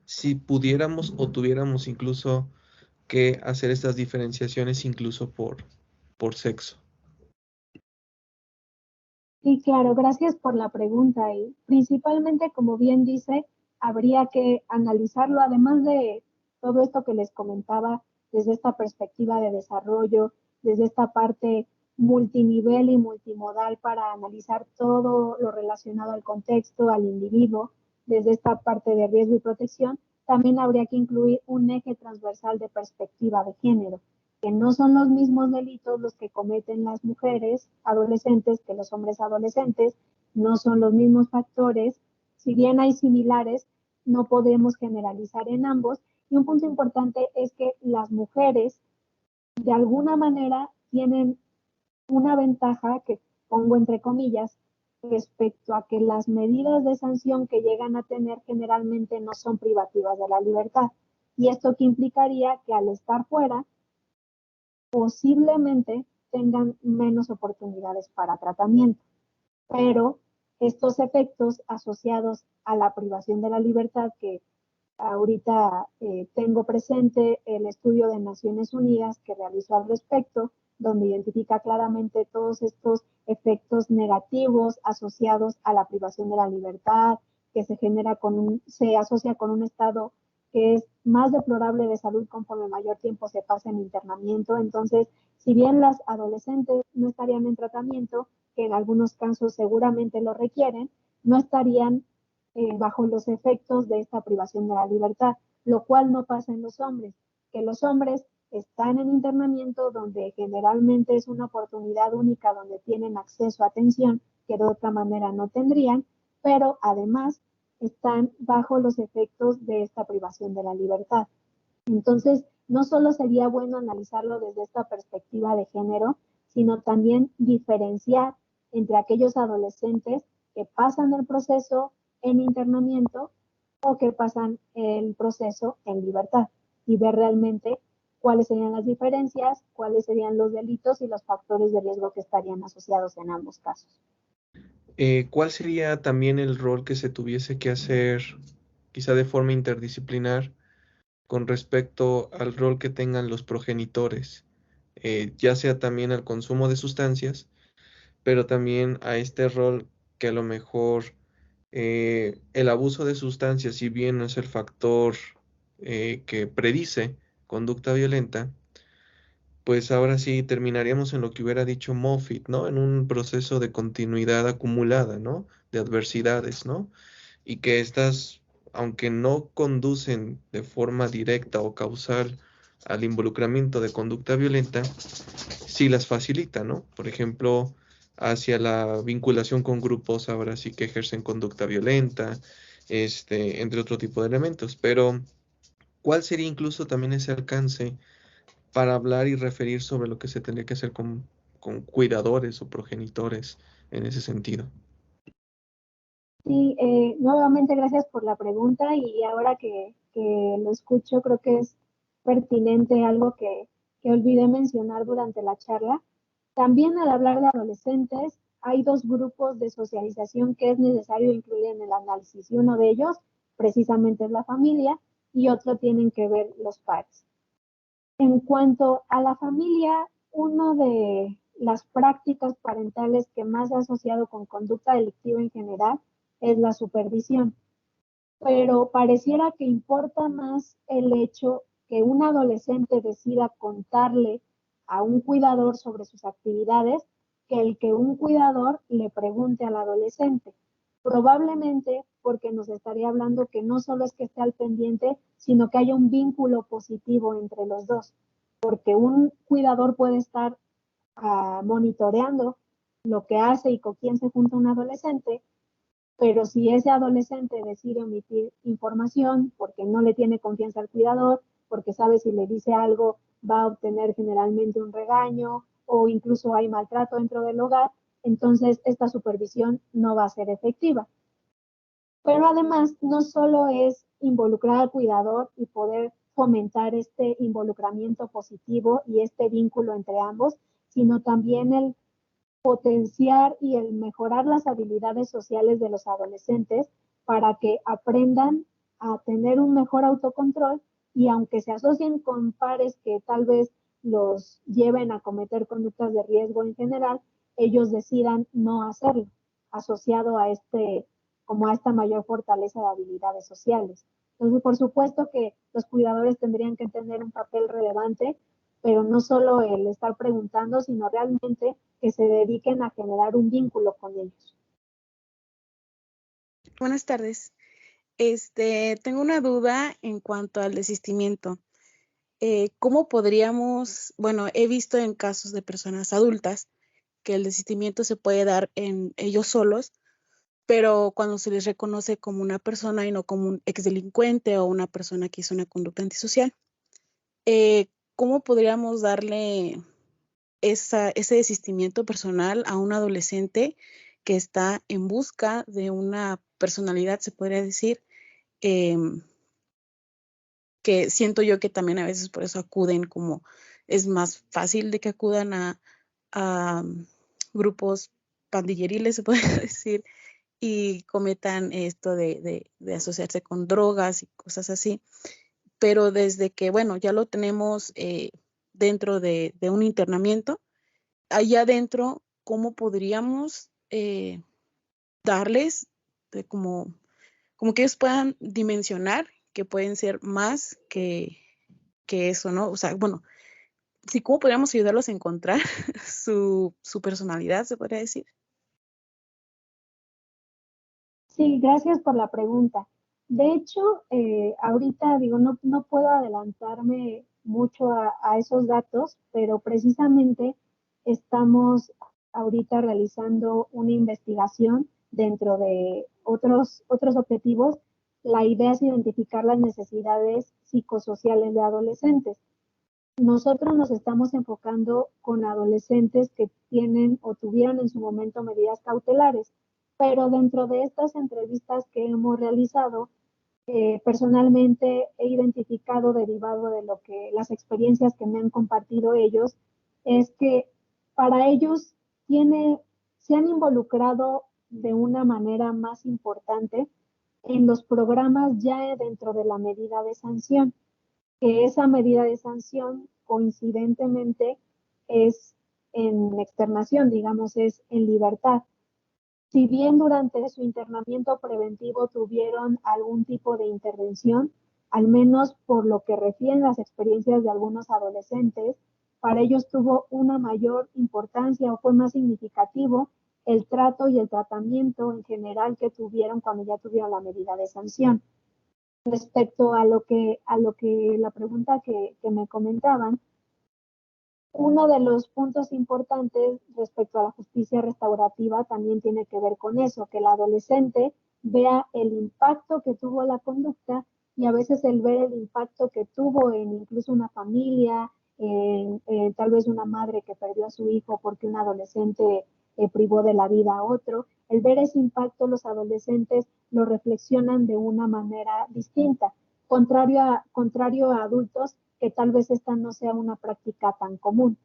si pudiéramos o tuviéramos incluso que hacer estas diferenciaciones incluso por sexo? Sí, claro, gracias por la pregunta y principalmente, como bien dice, habría que analizarlo, además de todo esto que les comentaba, desde esta perspectiva de desarrollo, desde esta parte multinivel y multimodal para analizar todo lo relacionado al contexto, al individuo, desde esta parte de riesgo y protección, también habría que incluir un eje transversal de perspectiva de género, que no son los mismos delitos los que cometen las mujeres adolescentes que los hombres adolescentes, no son los mismos factores, si bien hay similares, no podemos generalizar en ambos. Y un punto importante es que las mujeres, de alguna manera, tienen una ventaja que pongo entre comillas respecto a que las medidas de sanción que llegan a tener generalmente no son privativas de la libertad. Y esto que implicaría que al estar fuera, posiblemente tengan menos oportunidades para tratamiento, pero estos efectos asociados a la privación de la libertad que ahorita tengo presente el estudio de Naciones Unidas que realizó al respecto, donde identifica claramente todos estos efectos negativos asociados a la privación de la libertad, que se genera se asocia con un estado que es más deplorable de salud conforme mayor tiempo se pasa en internamiento. Entonces, si bien las adolescentes no estarían en tratamiento, que en algunos casos seguramente lo requieren, no estarían bajo los efectos de esta privación de la libertad, lo cual no pasa en los hombres, que los hombres están en internamiento donde generalmente es una oportunidad única donde tienen acceso a atención que de otra manera no tendrían, pero además están bajo los efectos de esta privación de la libertad. Entonces, no solo sería bueno analizarlo desde esta perspectiva de género, sino también diferenciar entre aquellos adolescentes que pasan el proceso en internamiento o que pasan el proceso en libertad y ver realmente cuáles serían las diferencias, cuáles serían los delitos y los factores de riesgo que estarían asociados en ambos casos. ¿Cuál sería también el rol que se tuviese que hacer, quizá de forma interdisciplinar, con respecto al rol que tengan los progenitores, ya sea también al consumo de sustancias, pero también a este rol que a lo mejor el abuso de sustancias, si bien no es el factor que predice conducta violenta, pues ahora sí terminaríamos en lo que hubiera dicho Moffitt, ¿no? En un proceso de continuidad acumulada, ¿no? De adversidades, ¿no? Y que estas, aunque no conducen de forma directa o causal al involucramiento de conducta violenta, sí las facilita, ¿no? Por ejemplo, hacia la vinculación con grupos ahora sí que ejercen conducta violenta, entre otro tipo de elementos. Pero, ¿cuál sería incluso también ese alcance para hablar y referir sobre lo que se tendría que hacer con cuidadores o progenitores en ese sentido. Sí, nuevamente gracias por la pregunta y ahora que lo escucho creo que es pertinente algo que olvidé mencionar durante la charla. También al hablar de adolescentes hay dos grupos de socialización que es necesario incluir en el análisis y uno de ellos precisamente es la familia y otro tienen que ver los pares. En cuanto a la familia, una de las prácticas parentales que más se ha asociado con conducta delictiva en general es la supervisión, pero pareciera que importa más el hecho que un adolescente decida contarle a un cuidador sobre sus actividades que el que un cuidador le pregunte al adolescente. Probablemente porque nos estaría hablando que no solo es que esté al pendiente, sino que haya un vínculo positivo entre los dos, porque un cuidador puede estar monitoreando lo que hace y con quién se junta un adolescente, pero si ese adolescente decide omitir información porque no le tiene confianza al cuidador, porque sabe si le dice algo va a obtener generalmente un regaño o incluso hay maltrato dentro del hogar, entonces esta supervisión no va a ser efectiva. Pero además no solo es involucrar al cuidador y poder fomentar este involucramiento positivo y este vínculo entre ambos, sino también el potenciar y el mejorar las habilidades sociales de los adolescentes para que aprendan a tener un mejor autocontrol y aunque se asocien con pares que tal vez los lleven a cometer conductas de riesgo en general, ellos decidan no hacerlo, asociado a como a esta mayor fortaleza de habilidades sociales. Entonces, por supuesto que los cuidadores tendrían que tener un papel relevante, pero no solo el estar preguntando, sino realmente que se dediquen a generar un vínculo con ellos. Buenas tardes. Tengo una duda en cuanto al desistimiento. ¿Cómo podríamos, bueno, he visto en casos de personas adultas que el desistimiento se puede dar en ellos solos, pero cuando se les reconoce como una persona y no como un exdelincuente o una persona que hizo una conducta antisocial, ¿cómo podríamos darle ese desistimiento personal a un adolescente que está en busca de una personalidad, se podría decir, que siento yo que también a veces por eso acuden, como es más fácil de que acudan a grupos pandilleriles, se puede decir, y cometan esto de asociarse con drogas y cosas así. Pero desde que, bueno, ya lo tenemos dentro de un internamiento, allá adentro, ¿cómo podríamos darles como que ellos puedan dimensionar que pueden ser más que eso, ¿no? O sea, bueno, sí, ¿cómo podríamos ayudarlos a encontrar su personalidad, se podría decir? Sí, gracias por la pregunta. De hecho, ahorita digo, no puedo adelantarme mucho a esos datos, pero precisamente estamos ahorita realizando una investigación dentro de otros objetivos. La idea es identificar las necesidades psicosociales de adolescentes. Nosotros nos estamos enfocando con adolescentes que tienen o tuvieron en su momento medidas cautelares, pero dentro de estas entrevistas que hemos realizado, personalmente he identificado, derivado de lo que las experiencias que me han compartido ellos, es que para ellos se han involucrado de una manera más importante en los programas ya dentro de la medida de sanción, que esa medida de sanción coincidentemente es en externación, digamos, es en libertad. Si bien durante su internamiento preventivo tuvieron algún tipo de intervención, al menos por lo que refieren las experiencias de algunos adolescentes, para ellos tuvo una mayor importancia o fue más significativo el trato y el tratamiento en general que tuvieron cuando ya tuvieron la medida de sanción. Respecto a lo que la pregunta que me comentaban, uno de los puntos importantes respecto a la justicia restaurativa también tiene que ver con eso, que el adolescente vea el impacto que tuvo la conducta y a veces el ver el impacto que tuvo en incluso una familia, tal vez una madre que perdió a su hijo porque un adolescente privó de la vida a otro. El ver ese impacto, los adolescentes lo reflexionan de una manera distinta, contrario a adultos que tal vez esta no sea una práctica tan común.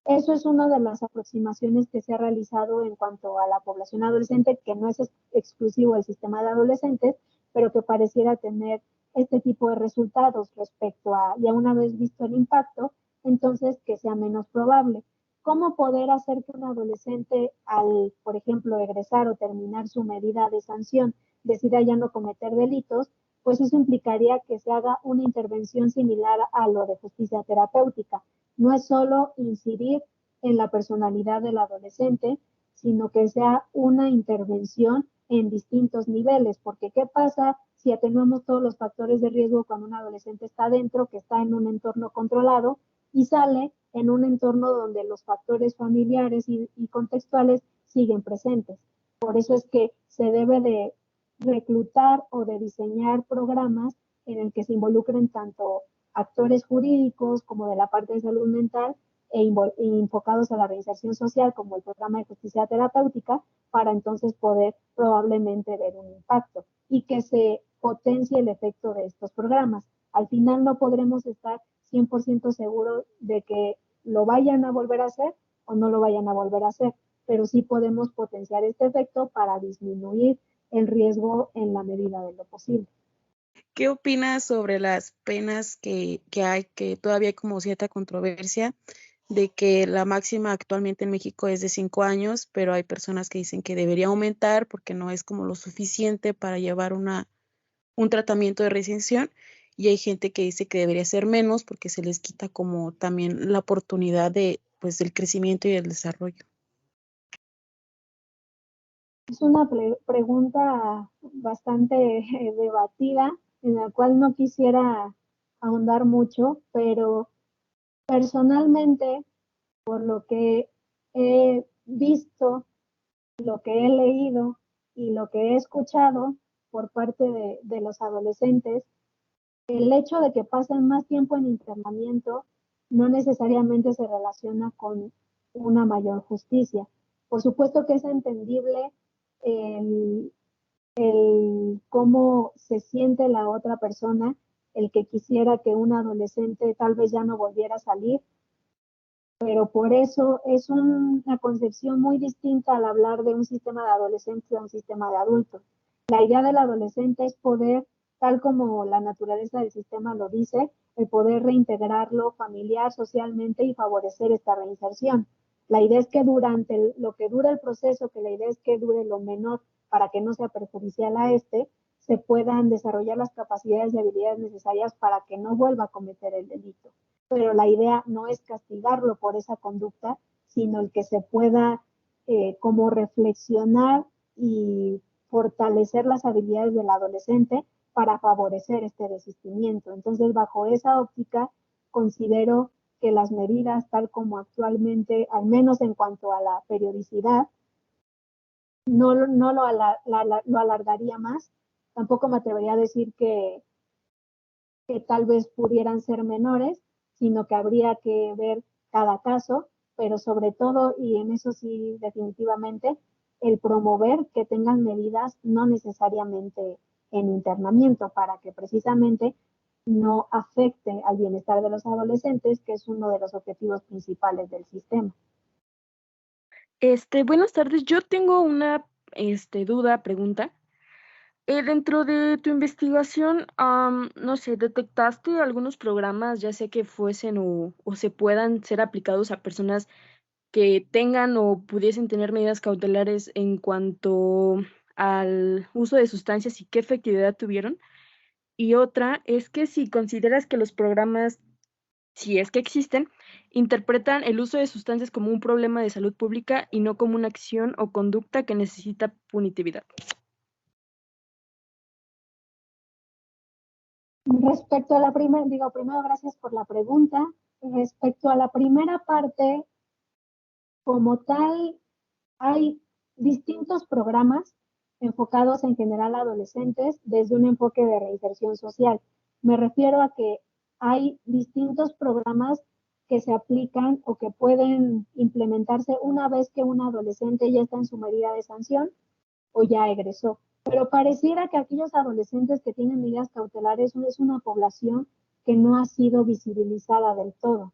Eso es una de las aproximaciones que se ha realizado en cuanto a la población adolescente, que no es exclusivo del sistema de adolescentes, pero que pareciera tener este tipo de resultados respecto a, ya una vez visto el impacto, entonces que sea menos probable. ¿Cómo poder hacer que un adolescente al, por ejemplo, egresar o terminar su medida de sanción, decida ya no cometer delitos? Pues eso implicaría que se haga una intervención similar a lo de justicia terapéutica. No es solo incidir en la personalidad del adolescente, sino que sea una intervención en distintos niveles, porque ¿qué pasa si atenuamos todos los factores de riesgo cuando un adolescente está dentro, que está en un entorno controlado y sale en un entorno donde los factores familiares y contextuales siguen presentes? Por eso es que se debe de reclutar o de diseñar programas en el que se involucren tanto actores jurídicos como de la parte de salud mental e enfocados a la reinserción social como el programa de justicia terapéutica, para entonces poder probablemente ver un impacto y que se potencie el efecto de estos programas. Al final no podremos estar 100% seguros de que lo vayan a volver a hacer o no lo vayan a volver a hacer, pero sí podemos potenciar este efecto para disminuir el riesgo en la medida de lo posible. ¿Qué opinas sobre las penas que hay, que todavía hay como cierta controversia de que la máxima actualmente en México es de 5 años, pero hay personas que dicen que debería aumentar porque no es como lo suficiente para llevar un tratamiento de reinserción, y hay gente que dice que debería ser menos porque se les quita como también la oportunidad de, pues, del crecimiento y el desarrollo? Es una pregunta bastante debatida, en la cual no quisiera ahondar mucho, pero personalmente, por lo que he visto, lo que he leído y lo que he escuchado por parte de los adolescentes, el hecho de que pasen más tiempo en internamiento no necesariamente se relaciona con una mayor justicia. Por supuesto que es entendible el, el cómo se siente la otra persona, el que quisiera que un adolescente tal vez ya no volviera a salir, pero por eso es una concepción muy distinta al hablar de un sistema de adolescentes a un sistema de adultos. La idea del adolescente es poder, tal como la naturaleza del sistema lo dice, el poder reintegrarlo familiar, socialmente y favorecer esta reinserción. La idea es que durante lo que dura el proceso, que la idea es que dure lo menor para que no sea perjudicial a este, se puedan desarrollar las capacidades y habilidades necesarias para que no vuelva a cometer el delito. Pero la idea no es castigarlo por esa conducta, sino el que se pueda como reflexionar y fortalecer las habilidades del adolescente para favorecer este desistimiento. Entonces, bajo esa óptica, considero que las medidas, tal como actualmente, al menos en cuanto a la periodicidad, no lo alargaría más. Tampoco me atrevería a decir que tal vez pudieran ser menores, sino que habría que ver cada caso, pero sobre todo, y en eso sí definitivamente, el promover que tengan medidas no necesariamente en internamiento para que precisamente no afecte al bienestar de los adolescentes, que es uno de los objetivos principales del sistema. Buenas tardes. Yo tengo una duda, pregunta. Dentro de tu investigación, no sé, ¿detectaste algunos programas, ya sea que fuesen o se puedan ser aplicados a personas que tengan o pudiesen tener medidas cautelares en cuanto al uso de sustancias y qué efectividad tuvieron? Y otra es que si consideras que los programas, si es que existen, interpretan el uso de sustancias como un problema de salud pública y no como una acción o conducta que necesita punitividad. Respecto a la primera, primero gracias por la pregunta. Respecto a la primera parte, como tal, hay distintos programas enfocados en general a adolescentes desde un enfoque de reinserción social. Me refiero a que hay distintos programas que se aplican o que pueden implementarse una vez que un adolescente ya está en su medida de sanción o ya egresó. Pero pareciera que aquellos adolescentes que tienen medidas cautelares es una población que no ha sido visibilizada del todo.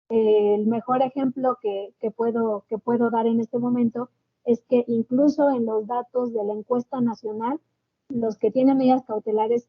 El mejor ejemplo que puedo dar en este momento es que incluso en los datos de la encuesta nacional, los que tienen medidas cautelares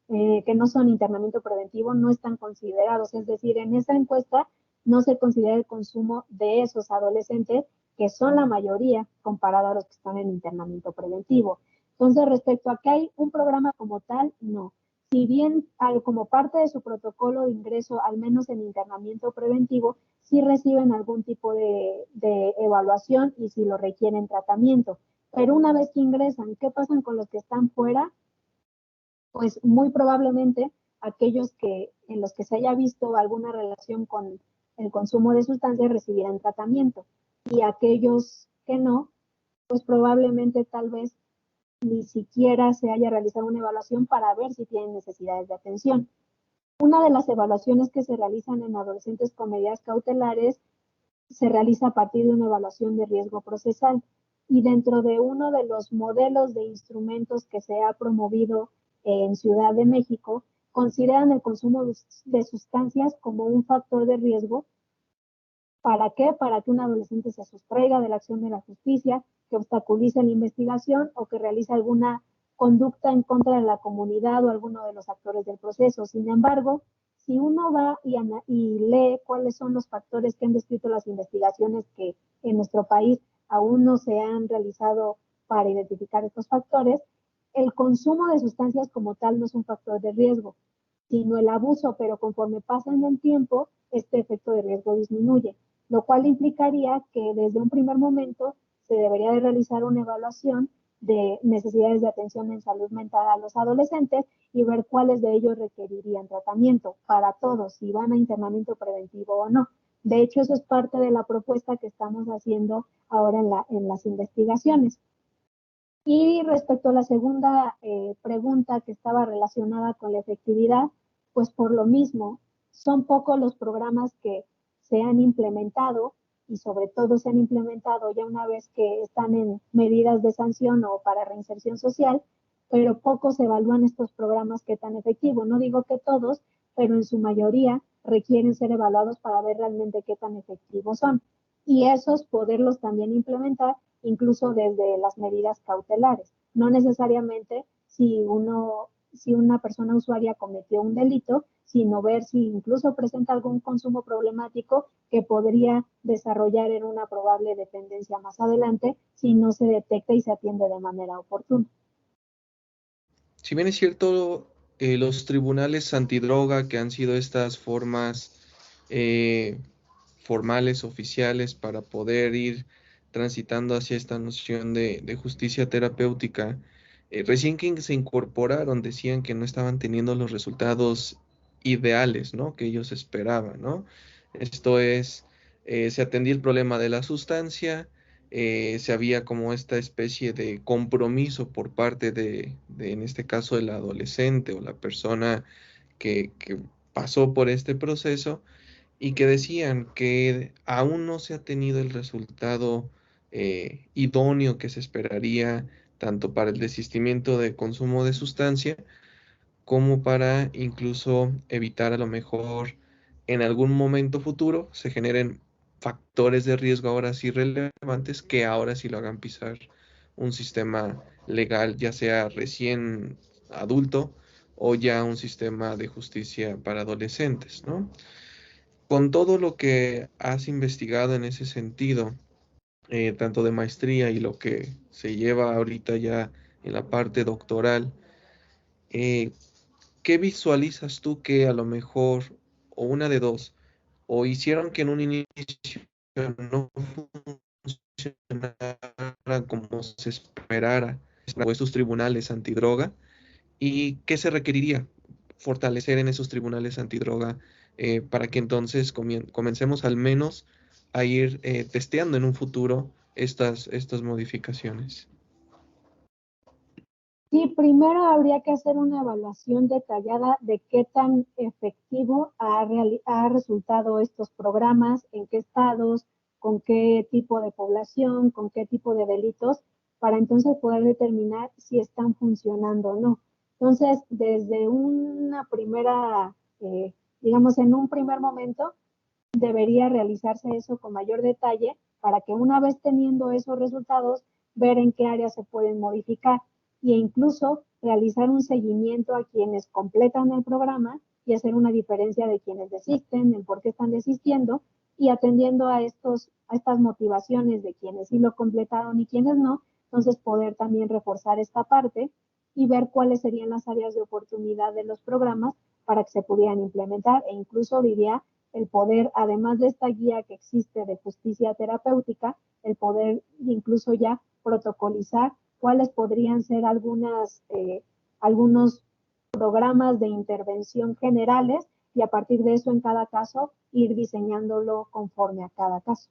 que no son internamiento preventivo no están considerados. Es decir, en esa encuesta no se considera el consumo de esos adolescentes, que son la mayoría comparado a los que están en internamiento preventivo. Entonces, respecto a que hay un programa como tal, no. Si bien como parte de su protocolo de ingreso, al menos en internamiento preventivo, sí reciben algún tipo de evaluación y si lo requieren tratamiento. Pero una vez que ingresan, ¿qué pasa con los que están fuera? Pues muy probablemente aquellos en los que se haya visto alguna relación con el consumo de sustancias recibirán tratamiento. Y aquellos que no, pues probablemente tal vez ni siquiera se haya realizado una evaluación para ver si tienen necesidades de atención. Una de las evaluaciones que se realizan en adolescentes con medidas cautelares se realiza a partir de una evaluación de riesgo procesal. Y dentro de uno de los modelos de instrumentos que se ha promovido en Ciudad de México, consideran el consumo de sustancias como un factor de riesgo. ¿Para qué? Para que un adolescente se sustraiga de la acción de la justicia, que obstaculice la investigación o que realice alguna conducta en contra de la comunidad o alguno de los actores del proceso. Sin embargo, si uno va y lee cuáles son los factores que han descrito las investigaciones que en nuestro país aún no se han realizado para identificar estos factores, el consumo de sustancias como tal no es un factor de riesgo, sino el abuso, pero conforme pasa en el tiempo, este efecto de riesgo disminuye, lo cual implicaría que desde un primer momento se debería de realizar una evaluación de necesidades de atención en salud mental a los adolescentes y ver cuáles de ellos requerirían tratamiento para todos, si van a internamiento preventivo o no. De hecho, eso es parte de la propuesta que estamos haciendo ahora en las investigaciones. Y respecto a la segunda pregunta que estaba relacionada con la efectividad, pues por lo mismo, son pocos los programas que se han implementado y sobre todo se han implementado ya una vez que están en medidas de sanción o para reinserción social, pero pocos evalúan estos programas qué tan efectivos. No digo que todos, pero en su mayoría requieren ser evaluados para ver realmente qué tan efectivos son. Y esos poderlos también implementar incluso desde las medidas cautelares. No necesariamente si una persona usuaria cometió un delito, sino ver si incluso presenta algún consumo problemático que podría desarrollar en una probable dependencia más adelante si no se detecta y se atiende de manera oportuna. Si bien es cierto, los tribunales antidroga, que han sido estas formas formales, oficiales, para poder ir transitando hacia esta noción de justicia terapéutica, recién que se incorporaron decían que no estaban teniendo los resultados ideales, ¿no? Que ellos esperaban, ¿no? Esto es, se atendía el problema de la sustancia, se había como esta especie de compromiso por parte en este caso, el adolescente o la persona que pasó por este proceso, y que decían que aún no se ha tenido el resultado idóneo que se esperaría tanto para el desistimiento de consumo de sustancia como para incluso evitar a lo mejor en algún momento futuro se generen factores de riesgo ahora sí relevantes que ahora sí lo hagan pisar un sistema legal, ya sea recién adulto o ya un sistema de justicia para adolescentes, ¿no? Con todo lo que has investigado en ese sentido, tanto de maestría y lo que se lleva ahorita ya en la parte doctoral, eh, ¿qué visualizas tú que a lo mejor, o una de dos, o hicieron que en un inicio no funcionara como se esperara, o esos tribunales antidroga, y qué se requeriría fortalecer en esos tribunales antidroga para que entonces comencemos al menos a ir testeando en un futuro estas modificaciones? Sí, primero habría que hacer una evaluación detallada de qué tan efectivo ha resultado estos programas, en qué estados, con qué tipo de población, con qué tipo de delitos, para entonces poder determinar si están funcionando o no. Entonces, desde una primera, digamos, en un primer momento, debería realizarse eso con mayor detalle para que una vez teniendo esos resultados, ver en qué áreas se pueden modificar e incluso realizar un seguimiento a quienes completan el programa y hacer una diferencia de quienes desisten, en por qué están desistiendo y atendiendo a estas motivaciones de quienes sí lo completaron y quienes no, entonces poder también reforzar esta parte y ver cuáles serían las áreas de oportunidad de los programas para que se pudieran implementar e incluso diría el poder, además de esta guía que existe de justicia terapéutica, el poder incluso ya protocolizar cuáles podrían ser algunos programas de intervención generales y a partir de eso en cada caso ir diseñándolo conforme a cada caso.